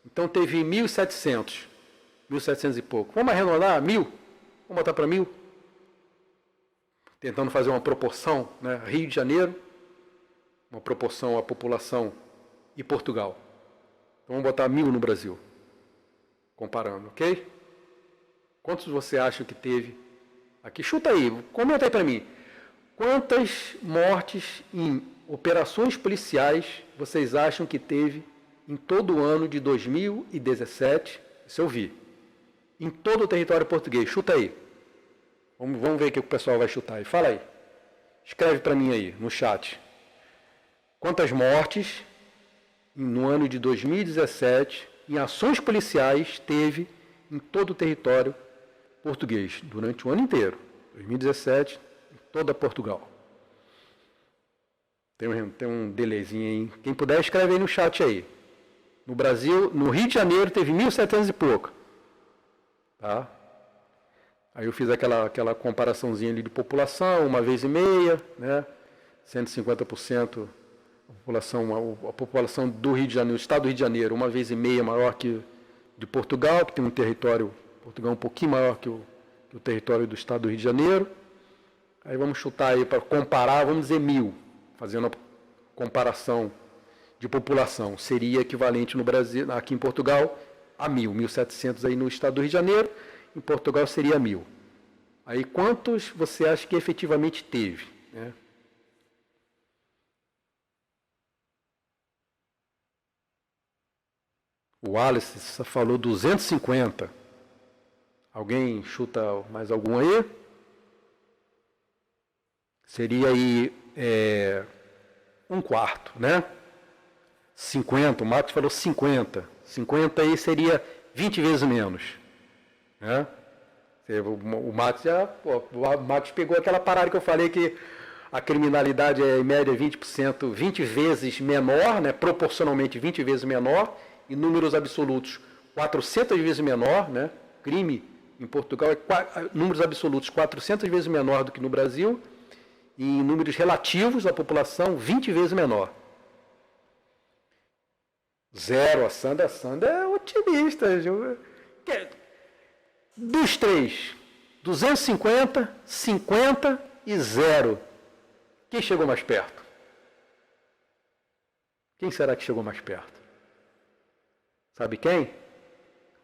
Então, teve 1.700 e pouco. Vamos arredondar? 1.000? Vamos botar para 1.000? Tentando fazer uma proporção, né? Rio de Janeiro, uma proporção à população, e Portugal. Então, vamos botar 1.000 no Brasil, comparando, ok? Quantos você acha que teve aqui? Chuta aí, comenta aí para mim. Quantas mortes em operações policiais vocês acham que teve em todo o ano de 2017? Isso eu vi. Em todo o território português. Chuta aí. Vamos ver o que o pessoal vai chutar aí. Fala aí. Escreve para mim aí, no chat. Quantas mortes no ano de 2017 em ações policiais teve em todo o território português durante o ano inteiro? 2017, em toda Portugal. Tem um delayzinho aí. Quem puder, escreve aí no chat aí. No Brasil, no Rio de Janeiro, teve 1.700 e pouco. Tá? Aí eu fiz aquela comparaçãozinha ali de população, 1,5 vezes, né? 150% a população do Rio de Janeiro, o estado do Rio de Janeiro, 1,5 vezes maior que de Portugal, que tem um território, Portugal um pouquinho maior que o território do estado do Rio de Janeiro. Aí vamos chutar aí para comparar, vamos dizer 1.000, fazendo a comparação de população. Seria equivalente no Brasil, aqui em Portugal, a 1.700 aí no estado do Rio de Janeiro, em Portugal seria 1.000. Aí quantos você acha que efetivamente teve, né? O Wallace falou 250. Alguém chuta mais algum aí? Seria aí um quarto, né? 50, o Max falou 50. 50 aí seria 20 vezes menos, né? O Max o Max pegou aquela parada que eu falei que a criminalidade é em média 20%, 20 vezes menor, né? Proporcionalmente 20 vezes menor, em números absolutos 400 vezes menor, né? Crime em Portugal é números absolutos 400 vezes menor do que no Brasil, e em números relativos à população 20 vezes menor. Zero, a Sandra é otimista. Dos três, 250, 50 e 0. Quem chegou mais perto? Quem será que chegou mais perto? Sabe quem?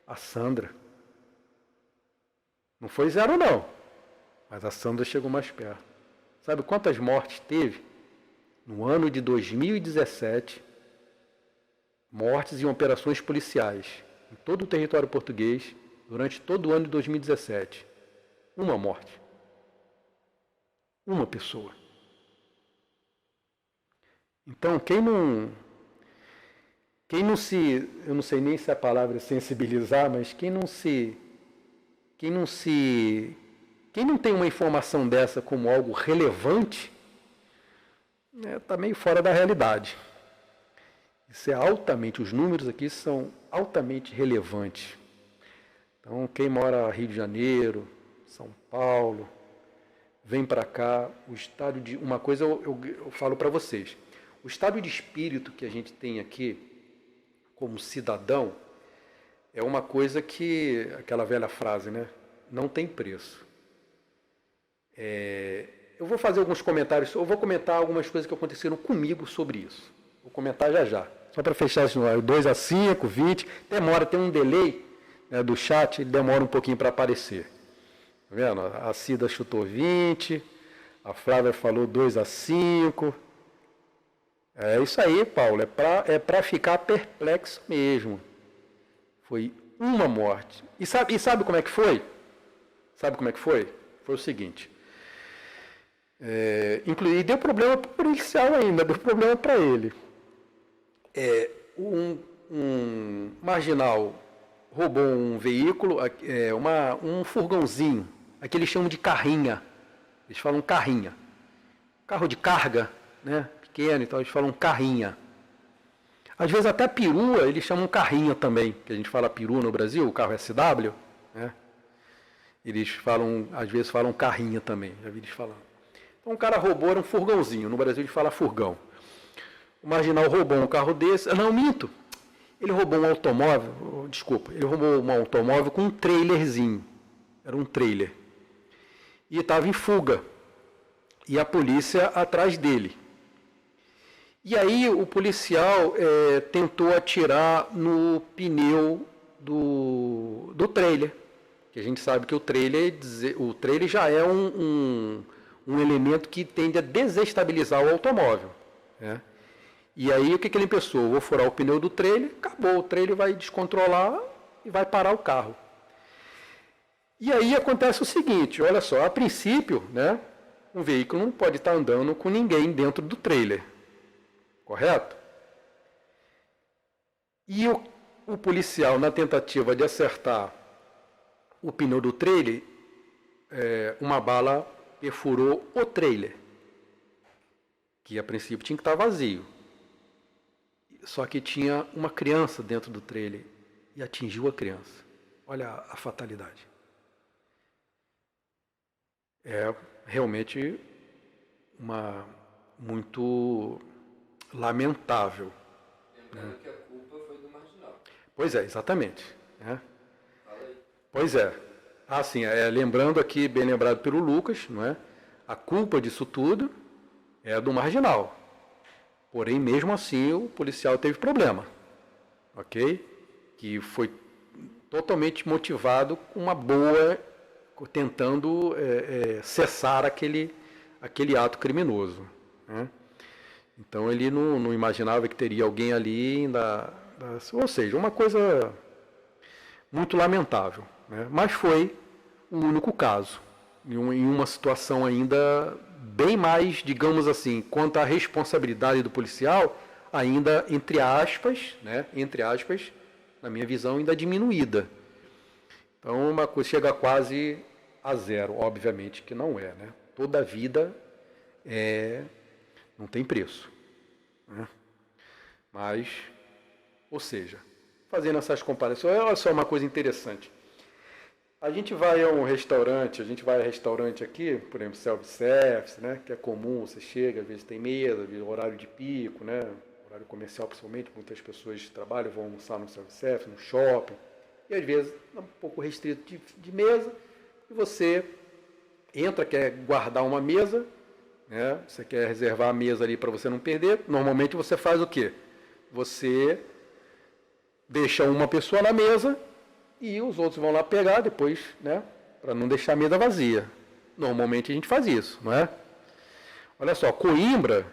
A Sandra. Não foi 0 não, mas a Sandra chegou mais perto. Sabe quantas mortes teve? No ano de 2017, mortes em operações policiais em todo o território português, durante todo o ano de 2017. Uma morte. Uma pessoa. Então, quem não se, eu não sei nem se a palavra é sensibilizar, mas quem não tem uma informação dessa como algo relevante, está meio fora da realidade. Isso é altamente, os números aqui são altamente relevantes. Então, quem mora no Rio de Janeiro, São Paulo, vem para cá, o estado de... Uma coisa eu falo para vocês, o estado de espírito que a gente tem aqui, como cidadão, é uma coisa que, aquela velha frase, né? Não tem preço. Eu vou fazer alguns comentários, eu vou comentar algumas coisas que aconteceram comigo sobre isso. Vou comentar já já. Só para fechar esse número, 2 a 5, 20, demora, tem um delay, né, do chat, ele demora um pouquinho para aparecer. Tá vendo? A Cida chutou 20, a Flávia falou 2 a 5. É isso aí, Paulo, é para ficar perplexo mesmo. Foi uma morte. E sabe como é que foi? Sabe como é que foi? Foi o seguinte. E deu problema para o policial ainda, deu problema para ele. Um marginal roubou um veículo, um furgãozinho, aqui eles chamam de carrinha, eles falam carrinha. Carro de carga, né, pequeno e tal, eles falam carrinha. Às vezes até perua eles chamam carrinha também, que a gente fala perua no Brasil, o carro SW, né? Eles falam, às vezes falam carrinha também, já vi eles falando. Então um cara roubou, era um furgãozinho, no Brasil a gente fala furgão. O marginal roubou um carro desse, não, minto, ele roubou um automóvel, ele roubou um automóvel com um trailerzinho, era um trailer, e estava em fuga, e a polícia atrás dele. E aí o policial tentou atirar no pneu do trailer, que a gente sabe que o trailer já é um elemento que tende a desestabilizar o automóvel, né? E aí o que ele pensou? Vou furar o pneu do trailer, acabou, o trailer vai descontrolar e vai parar o carro. E aí acontece o seguinte, olha só, a princípio, né, um veículo não pode estar andando com ninguém dentro do trailer, correto? E o policial, na tentativa de acertar o pneu do trailer, uma bala perfurou o trailer, que a princípio tinha que estar vazio. Só que tinha uma criança dentro do trailer e atingiu a criança. Olha a fatalidade. é realmente muito lamentável. Lembrando que a culpa foi do marginal. Pois é, exatamente. Né? Fala aí. Pois é. Sim, lembrando aqui, bem lembrado pelo Lucas, não é? A culpa disso tudo é do marginal. Porém, mesmo assim, o policial teve problema. Ok? Que foi totalmente motivado com uma boa, tentando cessar aquele ato criminoso. Né? Então ele não imaginava que teria alguém ali ainda. Ou seja, uma coisa muito lamentável. Né? Mas foi o único caso. Em uma situação ainda bem mais, digamos assim, quanto à responsabilidade do policial, ainda, entre aspas, na minha visão, ainda diminuída. Então, uma coisa chega quase a zero, obviamente que não é. Né? Toda vida não tem preço. Né? Mas, ou seja, fazendo essas comparações, olha só uma coisa interessante. A gente vai a restaurante aqui, por exemplo, self-service, né, que é comum, você chega, às vezes tem mesa, às vezes horário de pico, né, horário comercial principalmente, muitas pessoas trabalham, vão almoçar no self-service, no shopping, e às vezes é um pouco restrito de mesa, e você entra, quer guardar uma mesa, né, você quer reservar a mesa ali para você não perder, normalmente você faz o quê? Você deixa uma pessoa na mesa, e os outros vão lá pegar depois, né, para não deixar a mesa vazia. Normalmente a gente faz isso, não é? Olha só, Coimbra,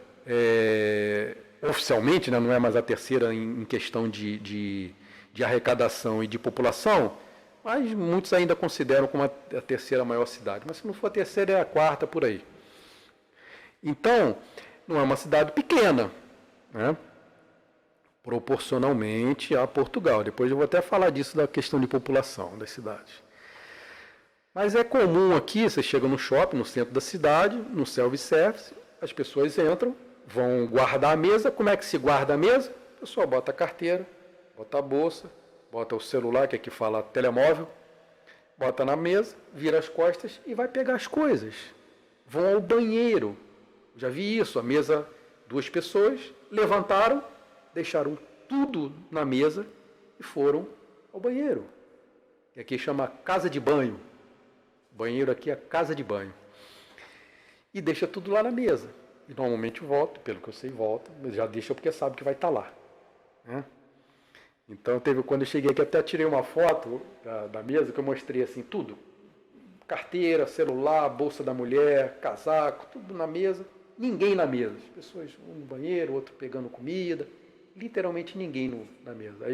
oficialmente, né, não é mais a terceira em questão de arrecadação e de população, mas muitos ainda consideram como a terceira maior cidade. Mas se não for a terceira, é a quarta, por aí. Então, não é uma cidade pequena, né? Proporcionalmente a Portugal. Depois eu vou até falar disso da questão de população das cidades. Mas é comum aqui, você chega no shopping, no centro da cidade, no self-service, as pessoas entram, vão guardar a mesa. Como é que se guarda a mesa? A pessoa bota a carteira, bota a bolsa, bota o celular, que aqui fala telemóvel, bota na mesa, vira as costas e vai pegar as coisas. Vão ao banheiro. Já vi isso, a mesa, 2 pessoas, levantaram, deixaram tudo na mesa e foram ao banheiro. E aqui chama casa de banho. O banheiro aqui é casa de banho. E deixa tudo lá na mesa. E normalmente volta, pelo que eu sei, volta, mas já deixa porque sabe que vai estar lá. Né? Então, quando eu cheguei aqui, até tirei uma foto da mesa, que eu mostrei assim, tudo. Carteira, celular, bolsa da mulher, casaco, tudo na mesa. Ninguém na mesa. As pessoas, um no banheiro, outro pegando comida. Literalmente ninguém na mesa.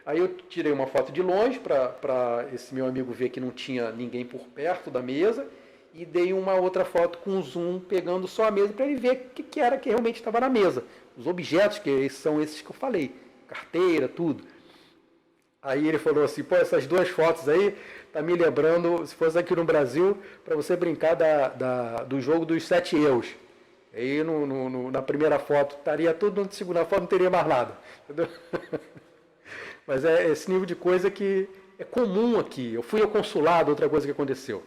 Aí eu tirei uma foto de longe para esse meu amigo ver que não tinha ninguém por perto da mesa e dei uma outra foto com zoom pegando só a mesa para ele ver o que era que realmente estava na mesa. Os objetos, que são esses que eu falei. Carteira, tudo. Aí ele falou assim, pô, essas 2 fotos aí tá me lembrando, se fosse aqui no Brasil, para você brincar do jogo dos 7 euros. Aí na primeira foto estaria tudo, na segunda foto não teria mais nada. Entendeu? Mas é esse nível de coisa que é comum aqui. Eu fui ao consulado, outra coisa que aconteceu.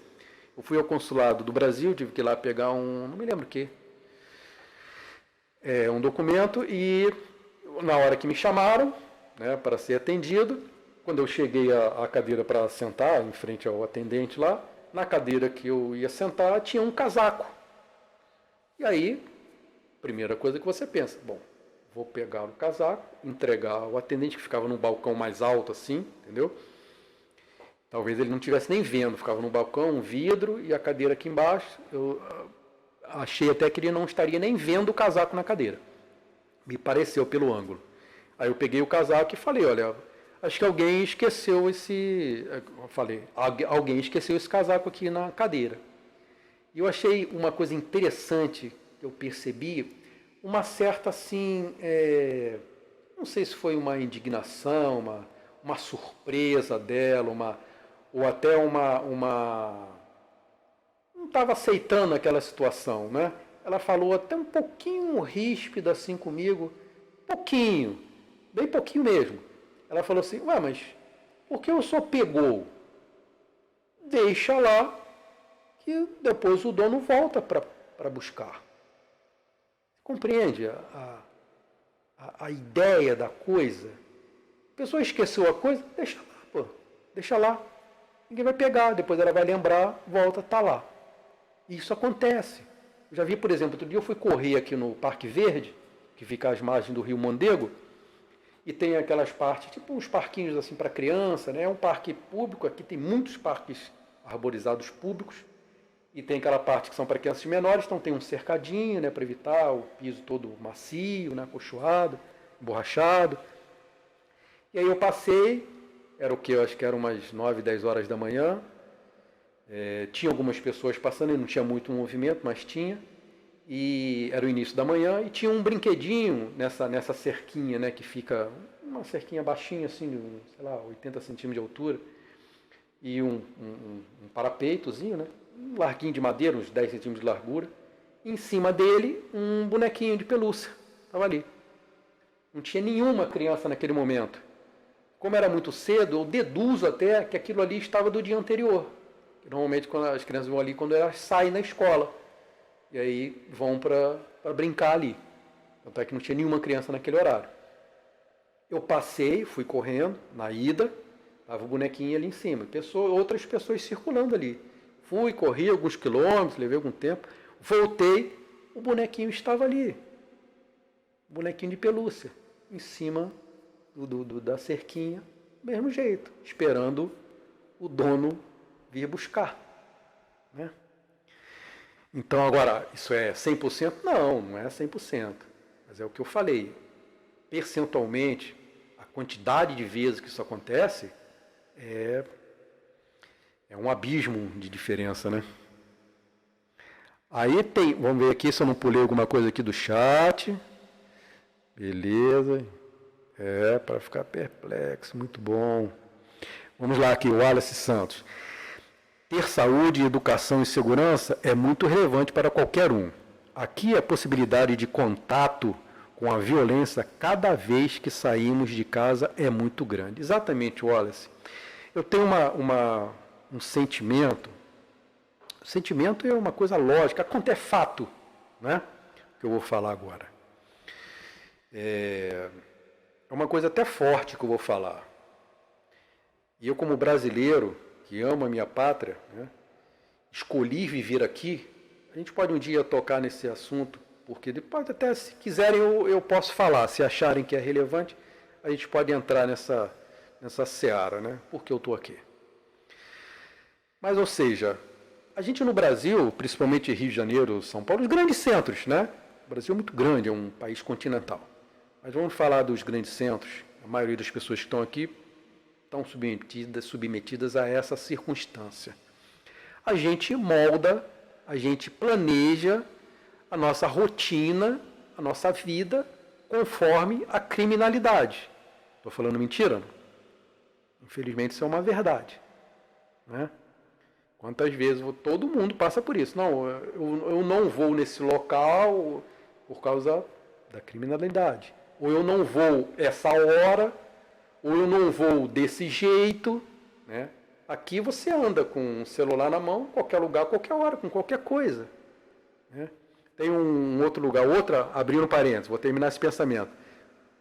Eu fui ao consulado do Brasil, tive que ir lá pegar não me lembro o quê. Um documento e na hora que me chamaram, né, para ser atendido, quando eu cheguei à cadeira para sentar, em frente ao atendente lá, na cadeira que eu ia sentar tinha um casaco. E aí, primeira coisa que você pensa, bom, vou pegar o casaco, entregar ao atendente que ficava num balcão mais alto assim, entendeu? Talvez ele não estivesse nem vendo, ficava no balcão, um vidro e a cadeira aqui embaixo. Eu achei até que ele não estaria nem vendo o casaco na cadeira. Me pareceu pelo ângulo. Aí eu peguei o casaco e falei, olha, acho que alguém esqueceu alguém esqueceu esse casaco aqui na cadeira. E eu achei uma coisa interessante que eu percebi, uma certa assim, não sei se foi uma indignação, uma surpresa dela, ou até não estava aceitando aquela situação, né? Ela falou até um pouquinho ríspida assim comigo, pouquinho, bem pouquinho mesmo. Ela falou assim, mas por que o senhor pegou? Deixa lá, e depois o dono volta para buscar. Compreende a ideia da coisa? A pessoa esqueceu a coisa, deixa lá, pô, deixa lá. Ninguém vai pegar, depois ela vai lembrar, volta, tá lá. Isso acontece. Eu já vi, por exemplo, outro dia eu fui correr aqui no Parque Verde, que fica às margens do Rio Mondego, e tem aquelas partes, tipo uns parquinhos assim para criança, né? É um parque público, aqui tem muitos parques arborizados públicos, e tem aquela parte que são para crianças menores, então tem um cercadinho, né, para evitar o piso todo macio, né, acolchoado, emborrachado. E aí eu passei, era o que? Eu acho que era umas 9, 10 horas da manhã, tinha algumas pessoas passando, e não tinha muito movimento, mas tinha. E era o início da manhã, e tinha um brinquedinho nessa cerquinha, né, que fica uma cerquinha baixinha, assim, de, sei lá, 80 centímetros de altura, e um parapeitozinho, né, um larguinho de madeira, uns 10 centímetros de largura. Em cima dele, um bonequinho de pelúcia, estava ali. Não tinha nenhuma criança naquele momento. Como era muito cedo, eu deduzo até que aquilo ali estava do dia anterior. Normalmente quando as crianças vão ali quando elas saem da escola. E aí vão para brincar ali. Tanto é que não tinha nenhuma criança naquele horário. Eu passei, fui correndo, na ida, estava o bonequinho ali em cima. Outras pessoas circulando ali. Fui, corri alguns quilômetros, levei algum tempo. Voltei, o bonequinho estava ali. O bonequinho de pelúcia, em cima da cerquinha, do mesmo jeito, esperando o dono vir buscar. Né? Então, agora, isso é 100%? Não, não é 100%. Mas é o que eu falei. Percentualmente, a quantidade de vezes que isso acontece é um abismo de diferença, né? Aí tem, vamos ver aqui se eu não pulei alguma coisa aqui do chat. Beleza. Para ficar perplexo, muito bom. Vamos lá aqui, o Wallace Santos. Ter saúde, educação e segurança é muito relevante para qualquer um. Aqui a possibilidade de contato com a violência cada vez que saímos de casa é muito grande. Exatamente, Wallace. Eu tenho um sentimento. O sentimento é uma coisa lógica, é fato, né? Que eu vou falar agora. É uma coisa até forte que eu vou falar. E eu, como brasileiro, que ama a minha pátria, né, escolhi viver aqui, a gente pode um dia tocar nesse assunto, porque depois até, se quiserem, eu posso falar, se acharem que é relevante, a gente pode entrar nessa seara, né, porque eu estou aqui. Mas, ou seja, a gente no Brasil, principalmente Rio de Janeiro, São Paulo, os grandes centros, né? O Brasil é muito grande, é um país continental. Mas vamos falar dos grandes centros. A maioria das pessoas que estão aqui estão submetidas a essa circunstância. A gente molda, a gente planeja a nossa rotina, a nossa vida, conforme a criminalidade. Estou falando mentira? Infelizmente isso é uma verdade. Né? Quantas vezes todo mundo passa por isso? Não, eu não vou nesse local por causa da criminalidade. Ou eu não vou essa hora, ou eu não vou desse jeito. Né? Aqui você anda com um celular na mão, qualquer lugar, qualquer hora, com qualquer coisa. Né? Tem um outro lugar, abrindo parênteses, vou terminar esse pensamento.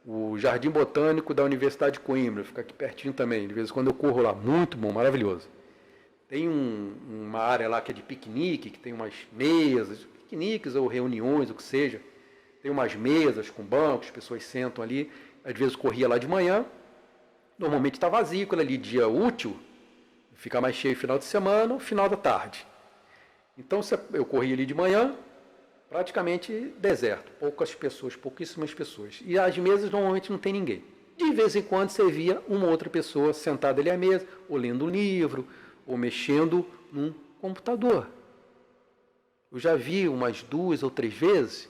O Jardim Botânico da Universidade de Coimbra, fica aqui pertinho também, de vez em quando eu corro lá, muito bom, maravilhoso. Tem uma área lá que é de piquenique, que tem umas mesas, piqueniques ou reuniões, o que seja. Tem umas mesas com bancos, as pessoas sentam ali. Às vezes corria lá de manhã, normalmente está vazio, aquilo ali, dia útil, fica mais cheio final de semana, final da tarde. Então eu corria ali de manhã, praticamente deserto, pouquíssimas pessoas. E as mesas normalmente não tem ninguém. De vez em quando você via uma outra pessoa sentada ali à mesa, ou lendo um livro, ou mexendo num computador. Eu já vi umas 2 ou 3 vezes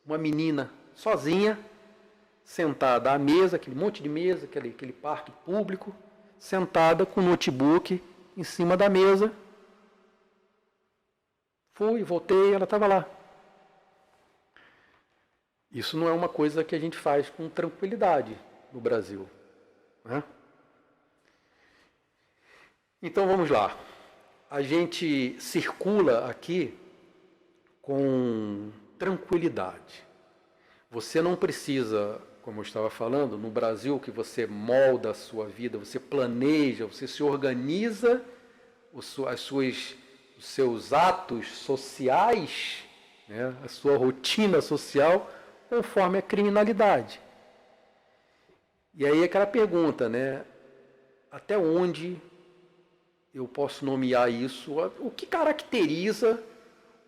uma menina sozinha, sentada à mesa, aquele monte de mesa, aquele parque público, sentada com o notebook em cima da mesa. Fui, voltei, ela estava lá. Isso não é uma coisa que a gente faz com tranquilidade no Brasil. Né? Então vamos lá. a gente circula aqui com tranquilidade. Você não precisa, como eu estava falando, no Brasil, que você molda a sua vida, você planeja, você se organiza os seus atos sociais, né, a sua rotina social, conforme a criminalidade. E aí aquela pergunta, né, até onde eu posso nomear isso? O que caracteriza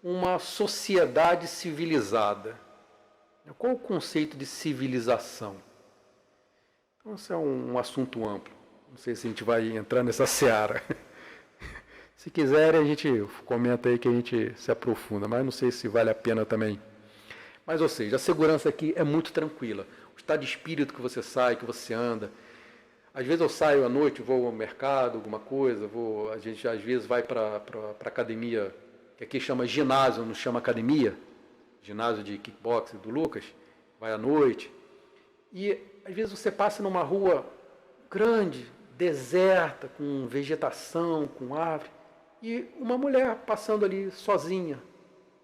uma sociedade civilizada? Qual o conceito de civilização? Então, isso é um assunto amplo. Não sei se a gente vai entrar nessa seara. Se quiserem, a gente comenta aí que a gente se aprofunda, mas não sei se vale a pena também. Mas, ou seja, a segurança aqui é muito tranquila. O estado de espírito que você sai, que você anda. Às vezes eu saio à noite, vou ao mercado, alguma coisa, a gente às vezes vai para academia, que aqui chama ginásio, não chama academia, ginásio de kickboxing do Lucas, vai à noite. E às vezes você passa numa rua grande, deserta, com vegetação, com árvore, e uma mulher passando ali sozinha.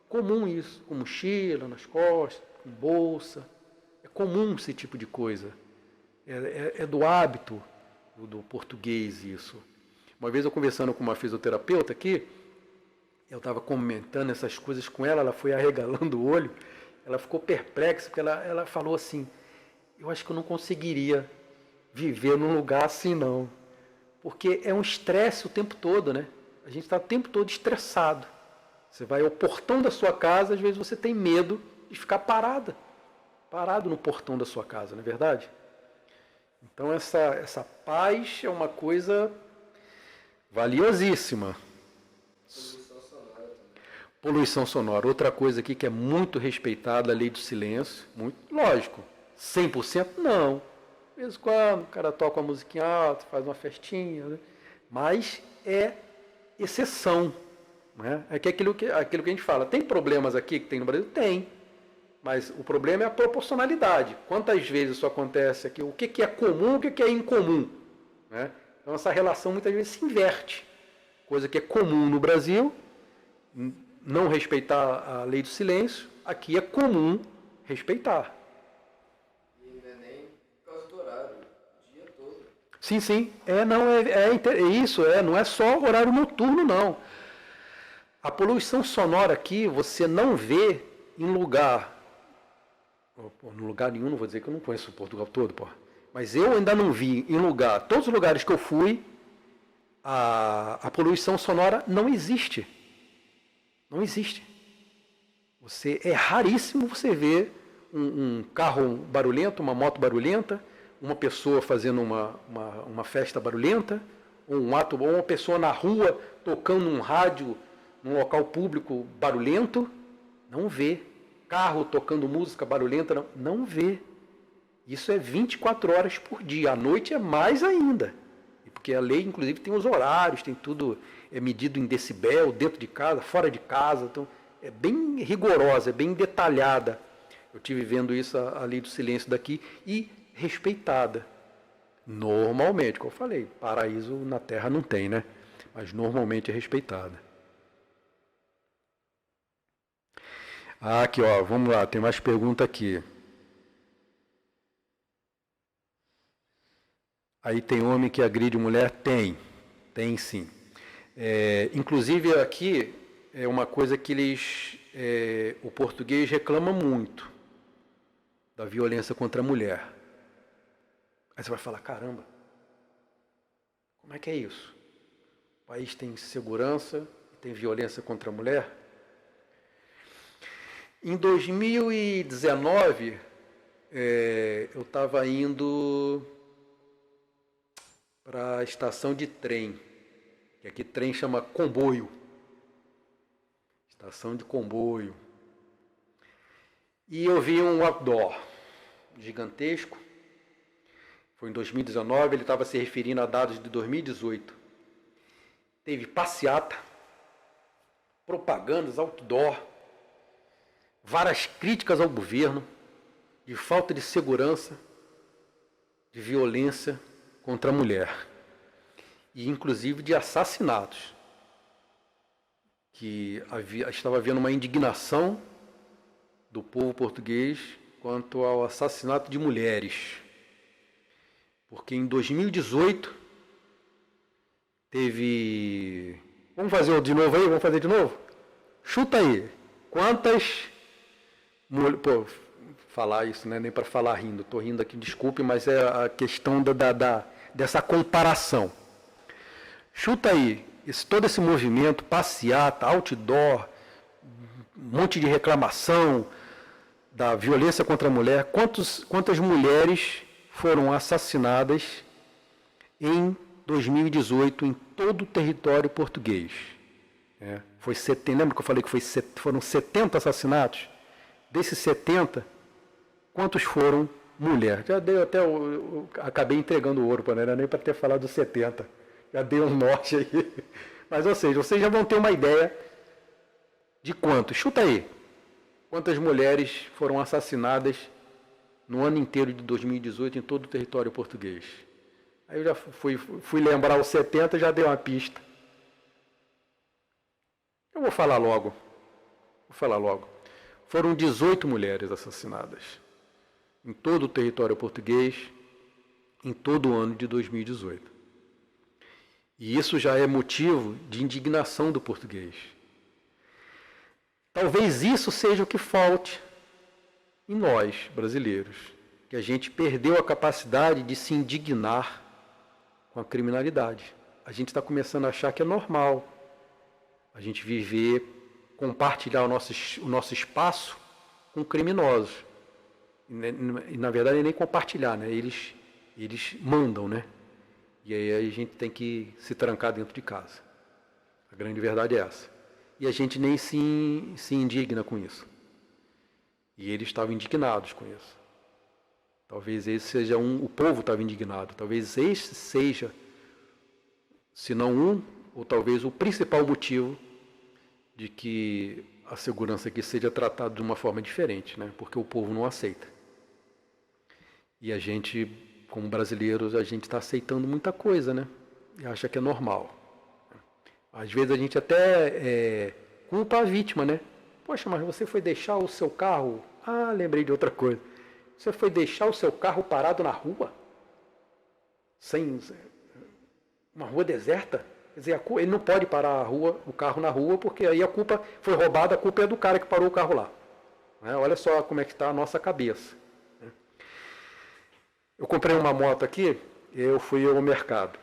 Comum isso, com mochila nas costas, com bolsa. É comum esse tipo de coisa. É do hábito do português isso. Uma vez eu conversando com uma fisioterapeuta aqui, eu estava comentando essas coisas com ela, ela foi arregalando o olho, ela ficou perplexa, porque ela falou assim, eu acho que eu não conseguiria viver num lugar assim não, porque é um estresse o tempo todo, né? A gente está o tempo todo estressado. Você vai ao portão da sua casa, às vezes você tem medo de ficar parado no portão da sua casa, não é verdade? Então essa paz é uma coisa valiosíssima. Poluição sonora também. Poluição sonora. Outra coisa aqui que é muito respeitada, a lei do silêncio. Muito, lógico, 100% não. De vez em quando o cara toca uma musiquinha alta, faz uma festinha, né? Mas é exceção. Né? É que aquilo que a gente fala. Tem problemas aqui que tem no Brasil? Tem. Mas o problema é a proporcionalidade. Quantas vezes isso acontece aqui? O que é comum, o que é incomum? Né? Então essa relação muitas vezes se inverte. Coisa que é comum no Brasil, não respeitar a lei do silêncio, aqui é comum respeitar. E não é nem por causa do horário, o dia todo. Sim. Não é só horário noturno, não. A poluição sonora aqui você não vê em lugar nenhum, não vou dizer que eu não conheço o Portugal todo, mas eu ainda não vi em todos os lugares que eu fui, a poluição sonora não existe. Não existe. É raríssimo você ver um carro barulhento, uma moto barulhenta, uma pessoa fazendo uma festa barulhenta, ou uma pessoa na rua tocando um rádio num local público barulhento. Não vê. Carro tocando música barulhenta, não vê. Isso é 24 horas por dia. À noite é mais ainda. Porque a lei, inclusive, tem os horários, tem tudo, é medido em decibel, dentro de casa, fora de casa. Então, é bem rigorosa, é bem detalhada. Eu estive vendo isso, a lei do silêncio daqui, e respeitada. Normalmente, como eu falei, paraíso na Terra não tem, né? Mas normalmente é respeitada. Aqui, ó, vamos lá, tem mais pergunta aqui. Aí tem homem que agride mulher? Tem sim. Inclusive aqui é uma coisa que o português reclama muito, da violência contra a mulher. Aí você vai falar, caramba, como é que é isso? O país tem segurança, tem violência contra a mulher? Em 2019, eu estava indo para a estação de trem, que aqui trem chama comboio. Estação de comboio. E eu vi um outdoor gigantesco. Foi em 2019, ele estava se referindo a dados de 2018. Teve passeata, propagandas, outdoor, várias críticas ao governo, de falta de segurança, de violência contra a mulher, e inclusive de assassinatos. que estava havendo uma indignação do povo português quanto ao assassinato de mulheres. Porque em 2018 teve... Vamos fazer de novo aí? Vamos fazer de novo? Chuta aí. Quantas... Pô, falar isso, não é nem para falar rindo. Estou rindo aqui, desculpe, mas é a questão dessa comparação. Chuta aí. Todo esse movimento, passeata, outdoor, um monte de reclamação da violência contra a mulher. Quantas mulheres foram assassinadas em 2018 em todo o território português? Lembra que eu falei que foram 70 assassinatos? Desses 70, quantos foram mulheres? Já dei até, acabei entregando o ouro, não era nem para ter falado dos 70. Já dei um norte aí. Mas, ou seja, vocês já vão ter uma ideia de quantos. Chuta aí. Quantas mulheres foram assassinadas no ano inteiro de 2018 em todo o território português? Aí eu já fui lembrar os 70 e já dei uma pista. Eu vou falar logo. Foram 18 mulheres assassinadas em todo o território português em todo o ano de 2018. E isso já é motivo de indignação do português. Talvez isso seja o que falte em nós, brasileiros, que a gente perdeu a capacidade de se indignar com a criminalidade. A gente está começando a achar que é normal a gente viver, compartilhar o nosso espaço com criminosos. E na verdade, nem compartilhar, né? Eles mandam, né? E aí a gente tem que se trancar dentro de casa. A grande verdade é essa. E a gente nem se indigna com isso. E eles estavam indignados com isso. Talvez esse seja o povo estava indignado. Talvez esse seja, se não ou talvez o principal motivo de que a segurança aqui seja tratada de uma forma diferente, né? Porque o povo não aceita. E a gente, como brasileiros, a gente está aceitando muita coisa, né? E acha que é normal. Às vezes a gente até culpa a vítima, né? Poxa, mas você foi deixar o seu carro... Ah, lembrei de outra coisa. Você foi deixar o seu carro parado na rua? Sem uma rua deserta? Quer dizer, ele não pode parar o carro na rua, porque aí a culpa foi roubada, a culpa é do cara que parou o carro lá. Olha só como é que está a nossa cabeça. Eu comprei uma moto aqui, eu fui ao mercado.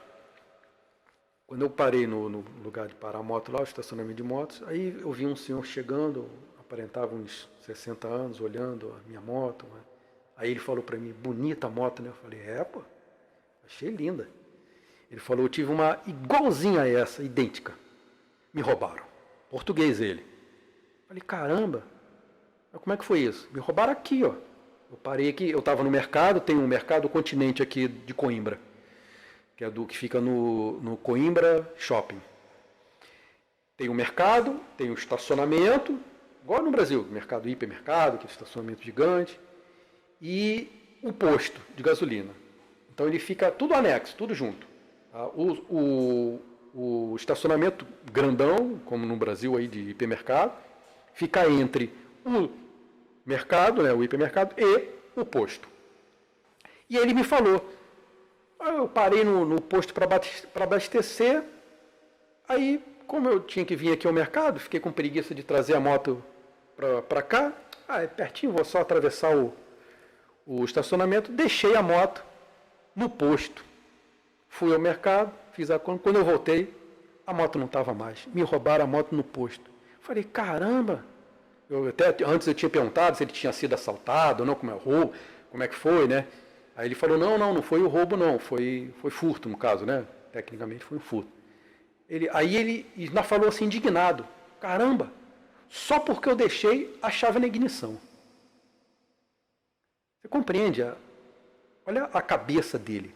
Quando eu parei no lugar de parar a moto lá, o estacionamento de motos, aí eu vi um senhor chegando, aparentava uns 60 anos, olhando a minha moto. Aí ele falou para mim, bonita a moto, né? Eu falei, pô, achei linda. Ele falou, eu tive uma igualzinha a essa, idêntica. Me roubaram. Português ele. Eu falei, caramba, mas como é que foi isso? Me roubaram aqui, ó. Eu parei aqui, eu estava no mercado, tem um mercado Continente aqui de Coimbra, que é que fica no Coimbra Shopping. Tem o mercado, tem o estacionamento, igual no Brasil, mercado hipermercado, que é estacionamento gigante, e o posto de gasolina. Então ele fica tudo anexo, tudo junto. O estacionamento grandão, como no Brasil aí de hipermercado, fica entre o mercado, né, o hipermercado, e o posto. E ele me falou, eu parei no posto para abastecer, aí, como eu tinha que vir aqui ao mercado, fiquei com preguiça de trazer a moto para cá, é pertinho, vou só atravessar o estacionamento, deixei a moto no posto. Fui ao mercado, fiz a conta, quando eu voltei, a moto não estava mais. Me roubaram a moto no posto. Falei, caramba! Antes eu tinha perguntado se ele tinha sido assaltado, não, como é o roubo, como é que foi, né? Aí ele falou, não foi o roubo não, foi furto no caso, né? Tecnicamente foi um furto. Aí ele ainda falou assim, indignado, caramba, só porque eu deixei a chave na ignição. Você compreende? Olha a cabeça dele.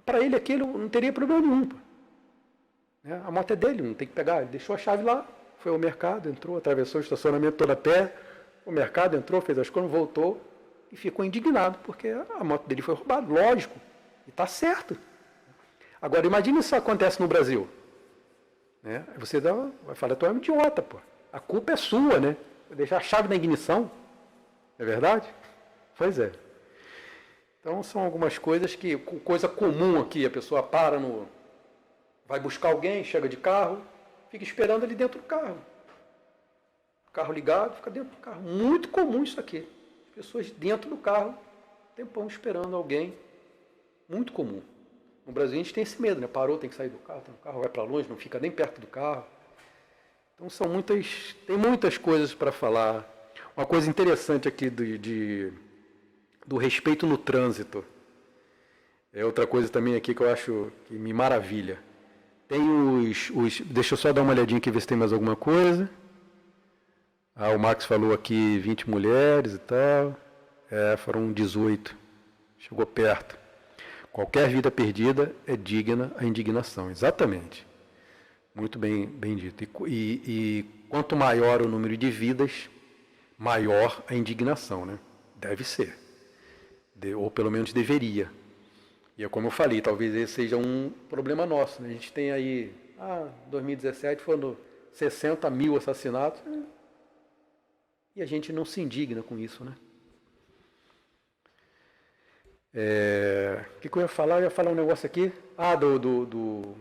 Para ele aquilo não teria problema nenhum. A moto é dele, não tem que pegar. Ele deixou a chave lá, foi ao mercado, entrou, atravessou o estacionamento todo a pé, o mercado entrou, fez as coisas, voltou e ficou indignado, porque a moto dele foi roubada, lógico, e está certo. Agora, imagine se isso acontece no Brasil. Né? Aí você vai falar, tu é um idiota, pô. A culpa é sua, né? Deixar a chave na ignição. É verdade? Pois é. Então são algumas coisas que, coisa comum aqui, a pessoa vai buscar alguém, chega de carro, fica esperando ali dentro do carro. Carro ligado, fica dentro do carro. Muito comum isso aqui. As pessoas dentro do carro, tempão esperando alguém. Muito comum. No Brasil a gente tem esse medo, né? Parou, tem que sair do carro, o carro vai para longe, não fica nem perto do carro. Então tem muitas coisas para falar. Uma coisa interessante aqui do respeito no trânsito. É outra coisa também aqui que eu acho que me maravilha. Tem deixa eu só dar uma olhadinha aqui, ver se tem mais alguma coisa. O Max falou aqui 20 mulheres e tal. Foram 18. Chegou perto. Qualquer vida perdida é digna a indignação. Exatamente. Muito bem dito. E quanto maior o número de vidas, maior a indignação, né? Deve ser. Ou pelo menos deveria. E é como eu falei, talvez esse seja um problema nosso. Né? A gente tem aí, 2017 foram 60 mil assassinatos, e a gente não se indigna com isso, né? O que eu ia falar? Eu ia falar um negócio aqui.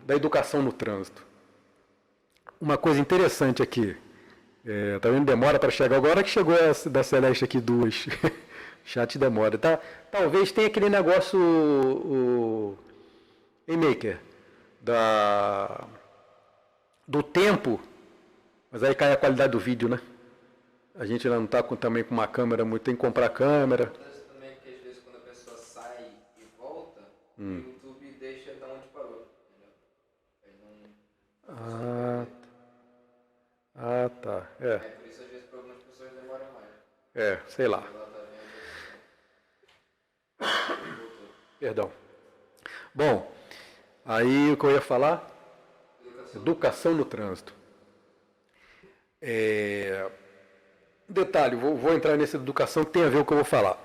Da educação no trânsito. Uma coisa interessante aqui. Tá vendo? Demora para chegar. Agora que chegou da Celeste aqui, 2. Chat demora. Tá? Talvez tenha aquele negócio, o e-maker, do tempo, mas aí cai a qualidade do vídeo, né? A gente ainda não está também com uma câmera muito, tem que comprar câmera. Acontece também que às vezes quando a pessoa sai e volta, o YouTube deixa de onde parou. Tá. Por isso às vezes para algumas pessoas demora mais. Sei lá. Perdão. Bom, aí o que eu ia falar? Educação no trânsito. Detalhe, vou entrar nessa educação que tem a ver com o que eu vou falar.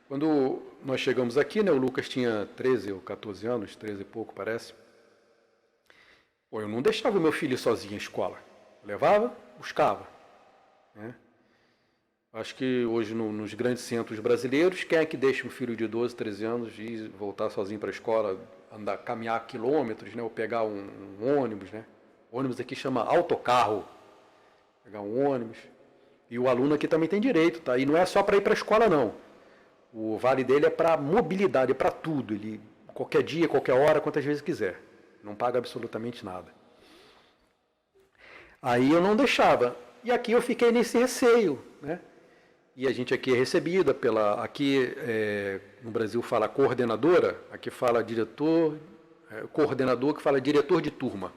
Quando nós chegamos aqui, né, o Lucas tinha 13 ou 14 anos, 13 e pouco parece. Eu não deixava o meu filho sozinho à escola. Eu levava, buscava. Né? Acho que hoje nos grandes centros brasileiros, quem é que deixa um filho de 12, 13 anos ir voltar sozinho para a escola, caminhar quilômetros, né, ou pegar um ônibus, né? O ônibus aqui chama autocarro. Pegar um ônibus. E o aluno aqui também tem direito, tá? E não é só para ir para a escola, não. O vale dele é para mobilidade, é para tudo. Ele, qualquer dia, qualquer hora, quantas vezes quiser. Não paga absolutamente nada. Aí eu não deixava. E aqui eu fiquei nesse receio, né? E a gente aqui é recebida no Brasil fala coordenadora, aqui fala diretor, coordenador que fala diretor de turma.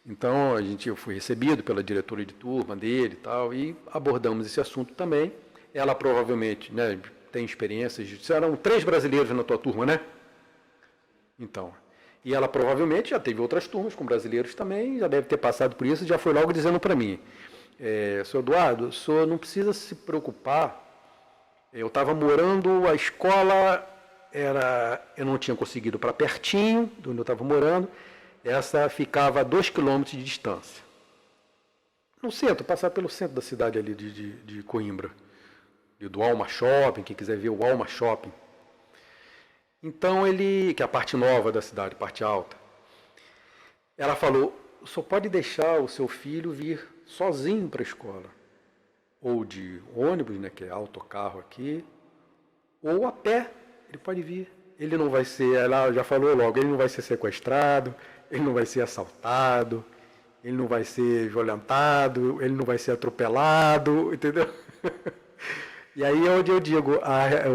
Então eu fui recebido pela diretora de turma dele e tal, e abordamos esse assunto também. Ela provavelmente, né, tem experiências, eram 3 brasileiros na tua turma, né? Então, e ela provavelmente já teve outras turmas com brasileiros também, já deve ter passado por isso, já foi logo dizendo para mim, senhor Eduardo, o senhor não precisa se preocupar, eu estava morando, a escola eu não tinha conseguido para pertinho de onde eu estava morando, essa ficava a 2 quilômetros de distância. No centro, passar pelo centro da cidade ali de Coimbra, e do Alma Shopping, quem quiser ver o Alma Shopping. Então que é a parte nova da cidade, parte alta. Ela falou, o senhor pode deixar o seu filho vir sozinho para a escola, ou de ônibus, né, que é autocarro aqui, ou a pé, ele pode vir. Ele não vai ser, ela já falou logo, ele não vai ser sequestrado, ele não vai ser assaltado, ele não vai ser violentado, ele não vai ser atropelado, entendeu? E aí é onde eu digo,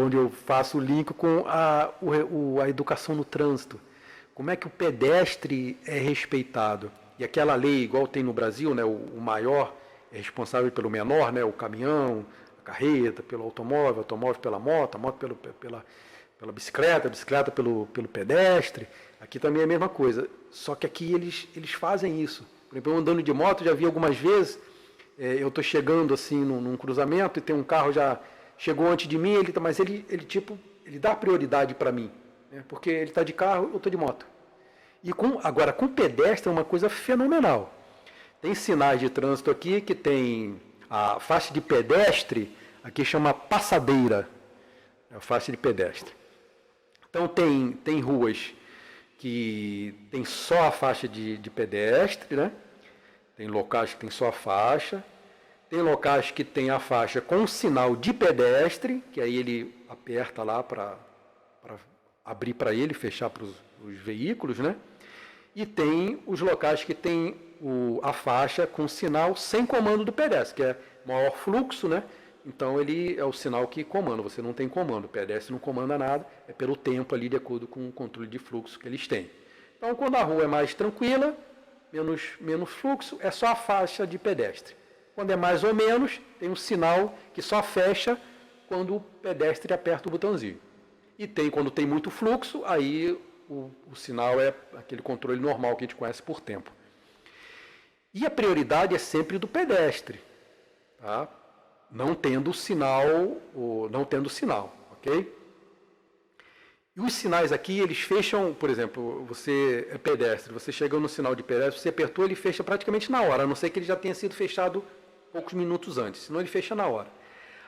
onde eu faço o link com a educação no trânsito. Como é que o pedestre é respeitado? E aquela lei, igual tem no Brasil, né, o maior é responsável pelo menor, né, o caminhão, a carreta, pelo automóvel, automóvel pela moto, a moto pela bicicleta, a bicicleta pelo pedestre. Aqui também é a mesma coisa. Só que aqui eles fazem isso. Por exemplo, eu andando de moto, já vi algumas vezes, eu estou chegando assim num cruzamento e tem um carro já chegou antes de mim, mas ele dá prioridade para mim, né, porque ele está de carro, eu estou de moto. Agora, com pedestre é uma coisa fenomenal. Tem sinais de trânsito aqui que tem a faixa de pedestre, aqui chama passadeira, é a faixa de pedestre. Então tem ruas que tem só a faixa de pedestre, né? Tem locais que tem só a faixa. Tem locais que tem a faixa com sinal de pedestre, que aí ele aperta lá para abrir para ele, fechar para os veículos, né? E tem os locais que tem a faixa com sinal sem comando do pedestre, que é maior fluxo, né? Então ele é o sinal que comanda, você não tem comando, o pedestre não comanda nada, é pelo tempo ali de acordo com o controle de fluxo que eles têm. Então quando a rua é mais tranquila, menos fluxo, é só a faixa de pedestre. Quando é mais ou menos, tem um sinal que só fecha quando o pedestre aperta o botãozinho. E quando tem muito fluxo, aí o sinal é aquele controle normal que a gente conhece por tempo. E a prioridade é sempre do pedestre, tá? Não tendo sinal, ok? E os sinais aqui, eles fecham, por exemplo, você é pedestre, você chegou no sinal de pedestre, você apertou, ele fecha praticamente na hora, a não ser que ele já tenha sido fechado poucos minutos antes, senão ele fecha na hora.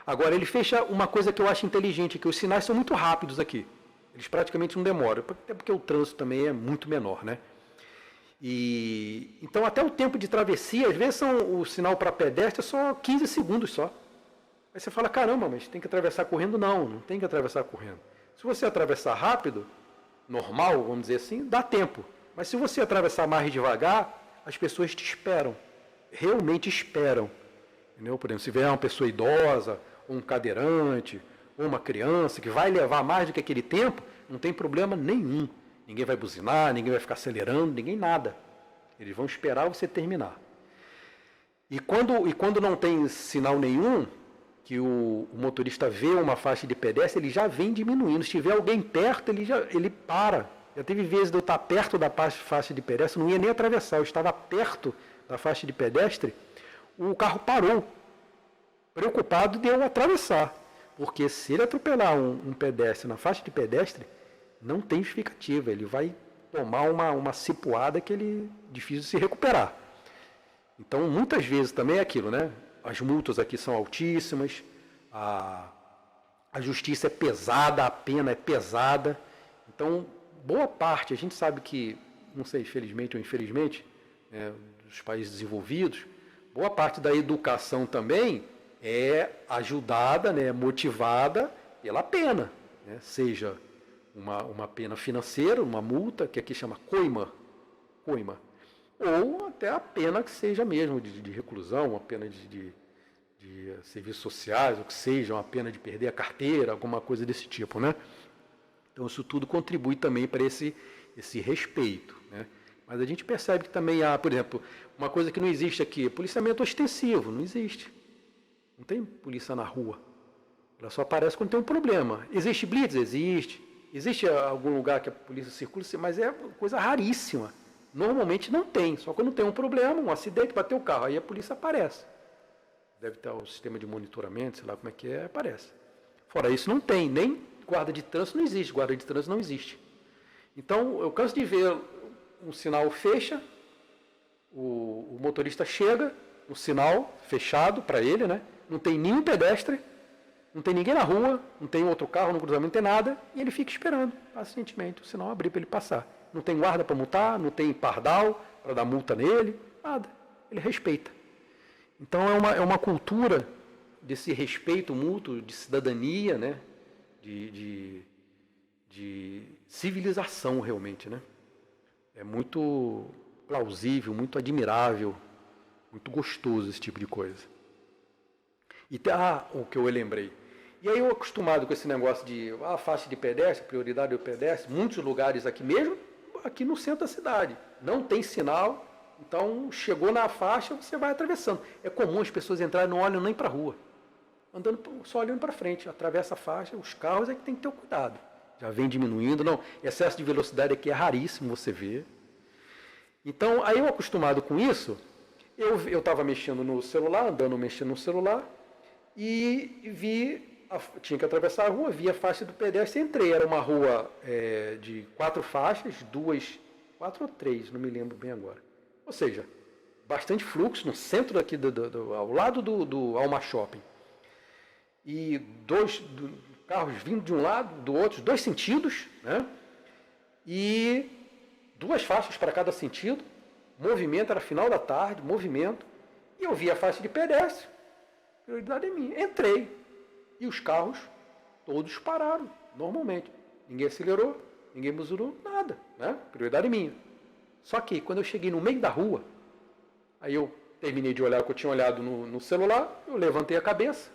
Agora, ele fecha uma coisa que eu acho inteligente, que os sinais são muito rápidos aqui. Eles praticamente não demoram, até porque o trânsito também é muito menor, né? Então, até o tempo de travessia, às vezes o sinal para pedestre é só 15 segundos só. Aí você fala, caramba, mas tem que atravessar correndo? Não tem que atravessar correndo. Se você atravessar rápido, normal, vamos dizer assim, dá tempo. Mas se você atravessar mais devagar, as pessoas te esperam. Realmente esperam. Entendeu? Por exemplo, se vier uma pessoa idosa, ou um cadeirante, ou uma criança, que vai levar mais do que aquele tempo, não tem problema nenhum. Ninguém vai buzinar, ninguém vai ficar acelerando, ninguém nada. Eles vão esperar você terminar. E quando não tem sinal nenhum, que o motorista vê uma faixa de pedestre, ele já vem diminuindo. Se tiver alguém perto, ele para. Já teve vezes de eu estar perto da faixa de pedestre, não ia nem atravessar, eu estava perto da faixa de pedestre, o carro parou, preocupado de eu atravessar. Porque se ele atropelar um pedestre na faixa de pedestre, não tem justificativa, ele vai tomar uma cipuada que ele é difícil de se recuperar. Então, muitas vezes também é aquilo, né? As multas aqui são altíssimas, a justiça é pesada, a pena é pesada. Então, boa parte, a gente sabe que, não sei, felizmente ou infelizmente, dos países desenvolvidos, boa parte da educação também é ajudada, né, motivada pela pena, né? Seja uma pena financeira, uma multa, que aqui chama coima, ou até a pena que seja mesmo de reclusão, uma pena de serviços sociais, ou que seja, uma pena de perder a carteira, alguma coisa desse tipo, né? Então isso tudo contribui também para esse respeito, né? Mas a gente percebe que também há, por exemplo, uma coisa que não existe aqui, policiamento ostensivo, não existe. Não tem polícia na rua. Ela só aparece quando tem um problema. Existe blitz? Existe. Existe algum lugar que a polícia circula, mas é coisa raríssima. Normalmente não tem, só quando tem um problema, um acidente, bateu o carro, aí a polícia aparece. Deve ter o sistema de monitoramento, sei lá como é que é, aparece. Fora isso não tem, nem guarda de trânsito não existe, guarda de trânsito não existe. Então, eu canso de ver um sinal fecha, o motorista chega, um sinal fechado para ele, né? Não tem nenhum pedestre, não tem ninguém na rua, não tem outro carro no cruzamento, não tem nada, e ele fica esperando pacientemente o sinal abrir para ele passar. Não tem guarda para multar, não tem pardal para dar multa nele, nada. Ele respeita. Então é uma cultura desse respeito mútuo, de cidadania, né? de civilização realmente, né? É muito plausível, muito admirável, muito gostoso esse tipo de coisa. E o que eu lembrei. E aí eu acostumado com esse negócio de faixa de pedestre, prioridade do pedestre, muitos lugares aqui mesmo, aqui no centro da cidade, não tem sinal, então chegou na faixa, você vai atravessando. É comum as pessoas entrarem, não olham nem para a rua, andando só olhando para frente, atravessa a faixa, os carros é que tem que ter cuidado. Já vem diminuindo, não, excesso de velocidade aqui é raríssimo você ver. Então, aí eu acostumado com isso, eu estava mexendo no celular, mexendo no celular, e tinha que atravessar a rua, vi a faixa do pedestre e entrei. Era uma rua de 4 faixas, 2 4 ou 3, não me lembro bem agora. Ou seja, bastante fluxo no centro daqui, ao lado do Alma Shopping. E dois carros vindo de um lado, do outro, 2 sentidos, né? E 2 faixas para cada sentido. Movimento, era final da tarde, movimento. E eu vi a faixa de pedestre. Prioridade é minha. Entrei. E os carros todos pararam, normalmente. Ninguém acelerou, ninguém buzinou, nada, né? Prioridade é minha. Só que quando eu cheguei no meio da rua, aí eu terminei de olhar o que eu tinha olhado no celular, eu levantei a cabeça.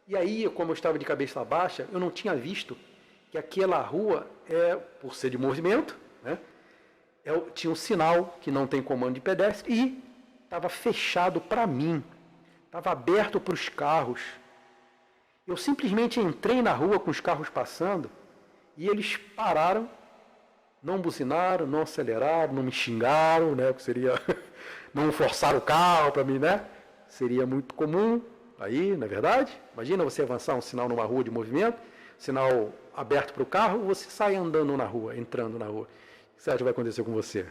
E aí, como eu estava de cabeça baixa, eu não tinha visto que aquela rua, por ser de movimento, né? Tinha um sinal que não tem comando de pedestre e estava fechado para mim. Estava aberto para os carros. Eu simplesmente entrei na rua com os carros passando e eles pararam, não buzinaram, não aceleraram, não me xingaram, né? Que seria não forçaram o carro para mim, né? Seria muito comum aí, na verdade. Imagina você avançar um sinal numa rua de movimento, sinal aberto para o carro, você sai andando na rua, entrando na rua. O que você acha que vai acontecer com você?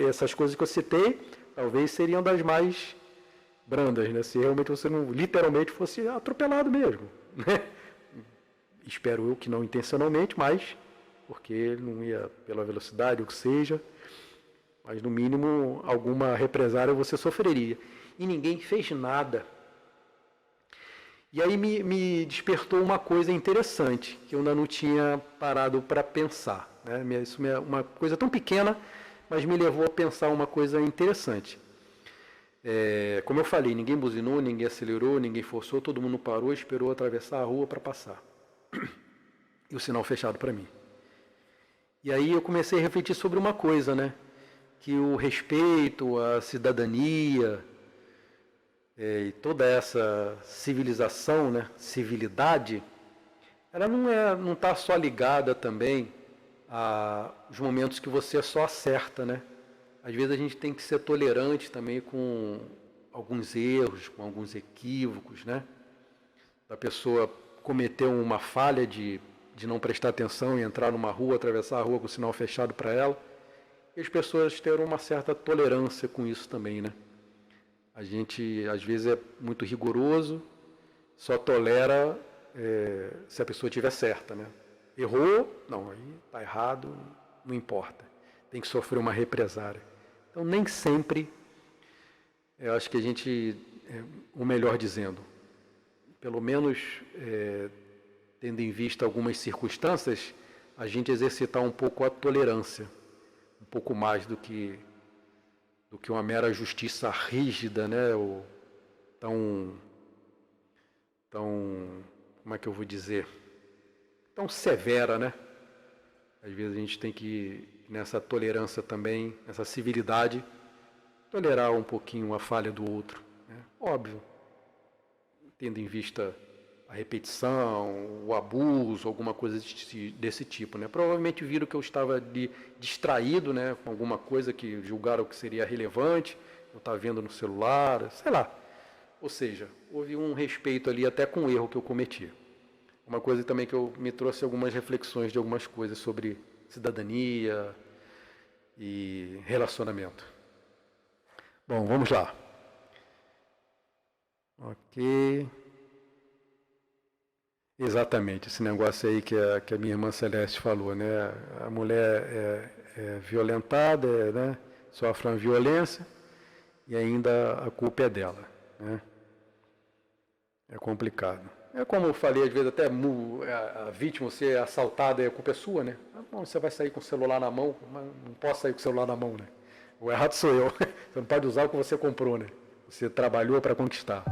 Essas coisas que eu citei, talvez seriam das mais brandas, né? Se realmente você não literalmente fosse atropelado mesmo, né? Espero eu que não intencionalmente, mas porque ele não ia pela velocidade, o que seja, mas no mínimo alguma represália você sofreria. E ninguém fez nada. E aí me despertou uma coisa interessante, que eu ainda não tinha parado para pensar, né? Isso é uma coisa tão pequena, mas me levou a pensar uma coisa interessante. Como eu falei, ninguém buzinou, ninguém acelerou, ninguém forçou, todo mundo parou, esperou atravessar a rua para passar. E o sinal fechado para mim. E aí eu comecei a refletir sobre uma coisa, né? Que o respeito, a cidadania, e toda essa civilização, né? Civilidade, ela não está só ligada também aos momentos que você só acerta, né? Às vezes a gente tem que ser tolerante também com alguns erros, com alguns equívocos, né? A pessoa cometeu uma falha de não prestar atenção e entrar numa rua, atravessar a rua com o sinal fechado para ela. E as pessoas terão uma certa tolerância com isso também, né? A gente, às vezes, é muito rigoroso, só tolera se a pessoa estiver certa, né? Errou? Não, aí está errado, não importa. Tem que sofrer uma represária. Então, nem sempre, eu acho que a gente, ou melhor dizendo, pelo menos tendo em vista algumas circunstâncias, a gente exercitar um pouco a tolerância, um pouco mais do que uma mera justiça rígida, né? Ou tão, como é que eu vou dizer, tão severa, né? Às vezes a gente tem que, nessa tolerância também, nessa civilidade, tolerar um pouquinho a falha do outro, né? Óbvio, tendo em vista a repetição, o abuso, alguma coisa desse tipo, né? Provavelmente viram que eu estava distraído, né, com alguma coisa que julgaram que seria relevante, eu estava vendo no celular, sei lá. Ou seja, houve um respeito ali até com o erro que eu cometi. Uma coisa também que me trouxe algumas reflexões de algumas coisas sobre cidadania e relacionamento. Bom, vamos lá. Ok. Exatamente, esse negócio aí que a minha irmã Celeste falou, né? A mulher é violentada, né? Sofre uma violência e ainda a culpa é dela, né? É complicado. É como eu falei, às vezes até a vítima ser assaltada, a culpa é sua, né? Bom, você vai sair com o celular na mão, mas não posso sair com o celular na mão, né? O errado sou eu. Você não pode usar o que você comprou, né? Você trabalhou para conquistar.